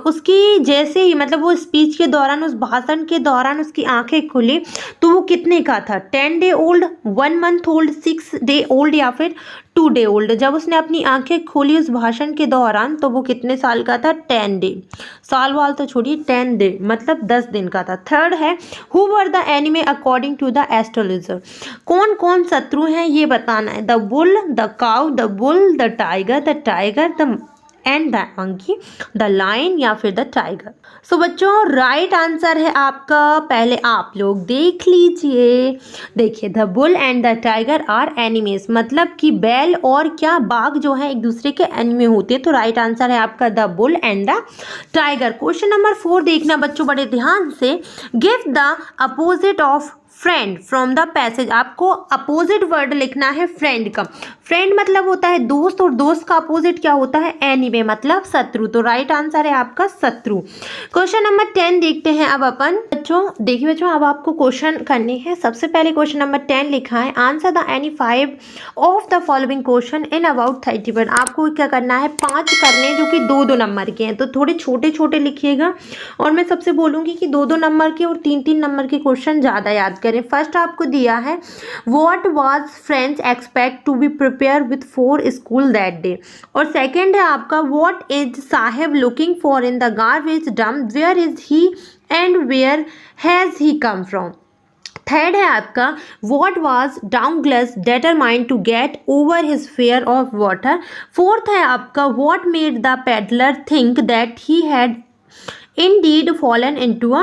उसकी जैसे ही मतलब वो स्पीच के दौरान, उस भाषण के दौरान उसकी आंखें खुली तो वो कितने का था? 10 day old, 1 month old, 6 day old या फिर 2 डे ओल्ड? जब उसने अपनी आंखें खोली उस भाषण के दौरान तो वो कितने साल का था? 10 डे। साल वाल तो छोड़िए, 10 डे मतलब 10 दिन का था। थर्ड है, who were the enemy according to the astrologer? कौन कौन शत्रु हैं ये बताना है। The bull, the cow, the bull, the tiger, the and the monkey, the lion या फिर द टाइगर? सो बच्चों राइट आंसर है आपका, पहले आप लोग देख लीजिए। देखिए the bull and the tiger are enemies, मतलब कि बैल और क्या, बाघ जो है एक दूसरे के एनिमी होते हैं। तो राइट आंसर है आपका the bull and the tiger. Question number 4 देखना बच्चों बड़े ध्यान से। Give the opposite of friend from the passage. आपको अपोजिट वर्ड लिखना है फ्रेंड का। फ्रेंड मतलब होता है दोस्त, और दोस्त का अपोजिट क्या होता है? एनिमी मतलब शत्रु। तो राइट आंसर है आपका शत्रु। क्वेश्चन नंबर 10 देखते हैं अब अपन। बच्चों देखिए बच्चों, अब आपको क्वेश्चन करने हैं। सबसे पहले क्वेश्चन नंबर 10 लिखा है, answer the any 5 of the following question in about 30 word. आपको क्या करना है? 5 करने जो कि 2-2 नंबर के हैं, तो थोड़े छोटे छोटे लिखिएगा। और मैं सबसे बोलूँगी कि 2-2 नंबर के और 3-3 नंबर के क्वेश्चन ज़्यादा याद करें। फर्स्ट आपको दिया है, what was friends expect to be prepare with for school that day? और सेकंड है आपका, what is Saheb looking for in the garbage dump, where is he and where has he come from? Third है आपका, what was Douglas determined to get over his fear of water? Fourth है आपका, what made the peddler think that he had indeed fallen into a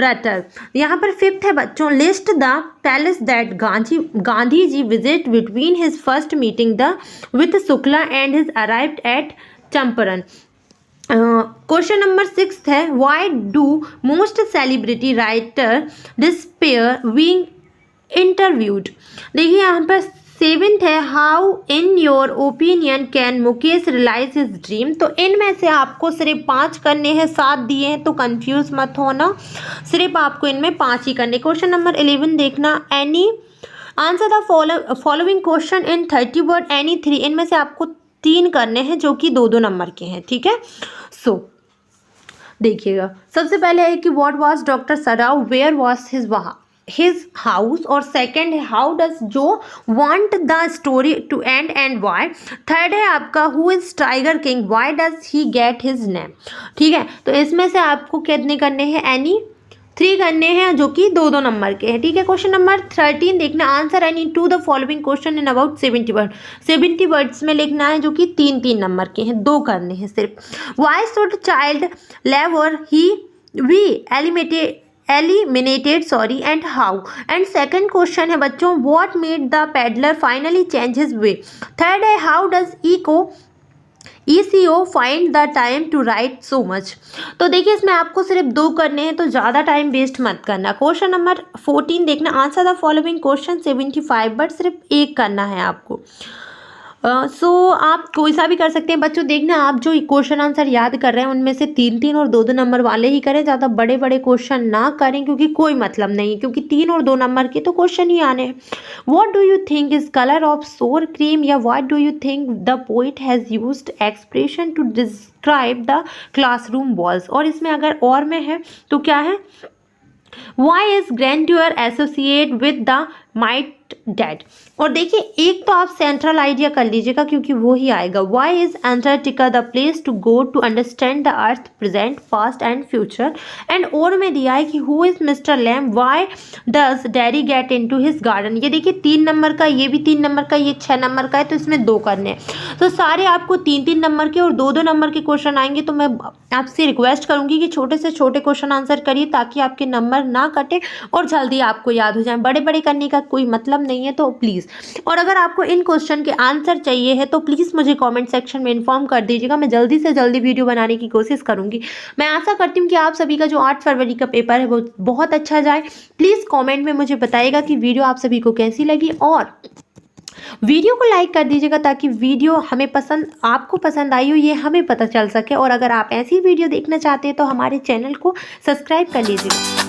rutter? यहाँ पर fifth है बच्चों, list the palace that Gandhi ji visit between his first meeting the with Shukla and his arrived at Champaran. Question number 6 है, why do most celebrity writer despair being interviewed? देखिए यहाँ पर 7th है, how in your opinion can Mukesh realise his dream? तो इनमें से आपको सिर्फ 5 करने हैं, 7 दिए हैं तो कंफ्यूज मत होना, सिर्फ आपको इनमें 5 ही करने। क्वेश्चन नंबर 11 देखना, any answer the following question in 30 word any 3। इनमें से आपको 3 करने हैं जो कि 2-2 नंबर के हैं, ठीक है। सो देखिएगा, सबसे पहले है कि what was doctor Sadao, where was his house? और सेकंड है, how does Jo want the story to end and why? Third है आपका, who is tiger king, why does he get his name? ठीक है, तो इसमें से आपको कितने करने हैं? एनी 3 करने हैं जो कि 2-2 नंबर के हैं, ठीक है। क्वेश्चन नंबर 13 देखना, answer any two the following question in about 70 word. 70 words में लिखना है जो कि 3-3 नंबर के हैं, 2 करने हैं सिर्फ। वाई शुड चाइल्ड लेवर he be eliminated and how? And second question है बच्चों, what made the peddler finally change his way? Third है, how does ECO find the time to write so much? तो देखिए इसमें आपको सिर्फ 2 करने हैं, तो ज़्यादा टाइम वेस्ट मत करना। क्वेश्चन नंबर 14 देखना, answer the following question 75 but सिर्फ 1 करना है आपको। सो आप कोई सा भी कर सकते हैं बच्चों। देखना आप जो क्वेश्चन आंसर याद कर रहे हैं उनमें से 3-3 और 2-2 नंबर वाले ही करें, ज़्यादा बड़े बड़े क्वेश्चन ना करें, क्योंकि कोई मतलब नहीं, क्योंकि 3 और 2 नंबर के तो क्वेश्चन ही आने हैं। What do you think is colour of sour cream? या what do you think the poet has used expression to describe the classroom walls? और इसमें अगर और में है तो क्या है, Why is grandeur associated with the might dead? और देखिए एक तो आप सेंट्रल आइडिया कर लीजिएगा क्योंकि वो ही आएगा। Why is Antarctica the place to go to understand the earth present, past and future? And और में दिया है कि Who is Mr. Lamb? Why does Daddy get into his garden? ये देखिए 3 नंबर का, ये भी 3 नंबर का, ये 6 नंबर का है, तो इसमें 2 करने हैं। तो सारे आपको 3-3 नंबर के और 2-2 नंबर के क्वेश्चन आएंगे। तो मैं आपसे रिक्वेस्ट करूंगी कि छोटे से छोटे क्वेश्चन आंसर करिए ताकि आपके नंबर ना कटे और जल्दी आपको याद हो जाए। बड़े बड़े करने का कोई मतलब नहीं है, तो प्लीज़। और अगर आपको इन क्वेश्चन के आंसर चाहिए है तो प्लीज़ मुझे कमेंट सेक्शन में इन्फॉर्म कर दीजिएगा, मैं जल्दी से जल्दी वीडियो बनाने की कोशिश करूँगी। मैं आशा करती हूँ कि आप सभी का जो 8 फरवरी का पेपर है वो बहुत अच्छा जाए। प्लीज़ कमेंट में मुझे बताइएगा कि वीडियो आप सभी को कैसी लगी, और वीडियो को लाइक कर दीजिएगा ताकि वीडियो हमें पसंद, आपको पसंद आई हो ये हमें पता चल सके। और अगर आप ऐसी वीडियो देखना चाहते हैं तो हमारे चैनल को सब्सक्राइब कर लीजिएगा।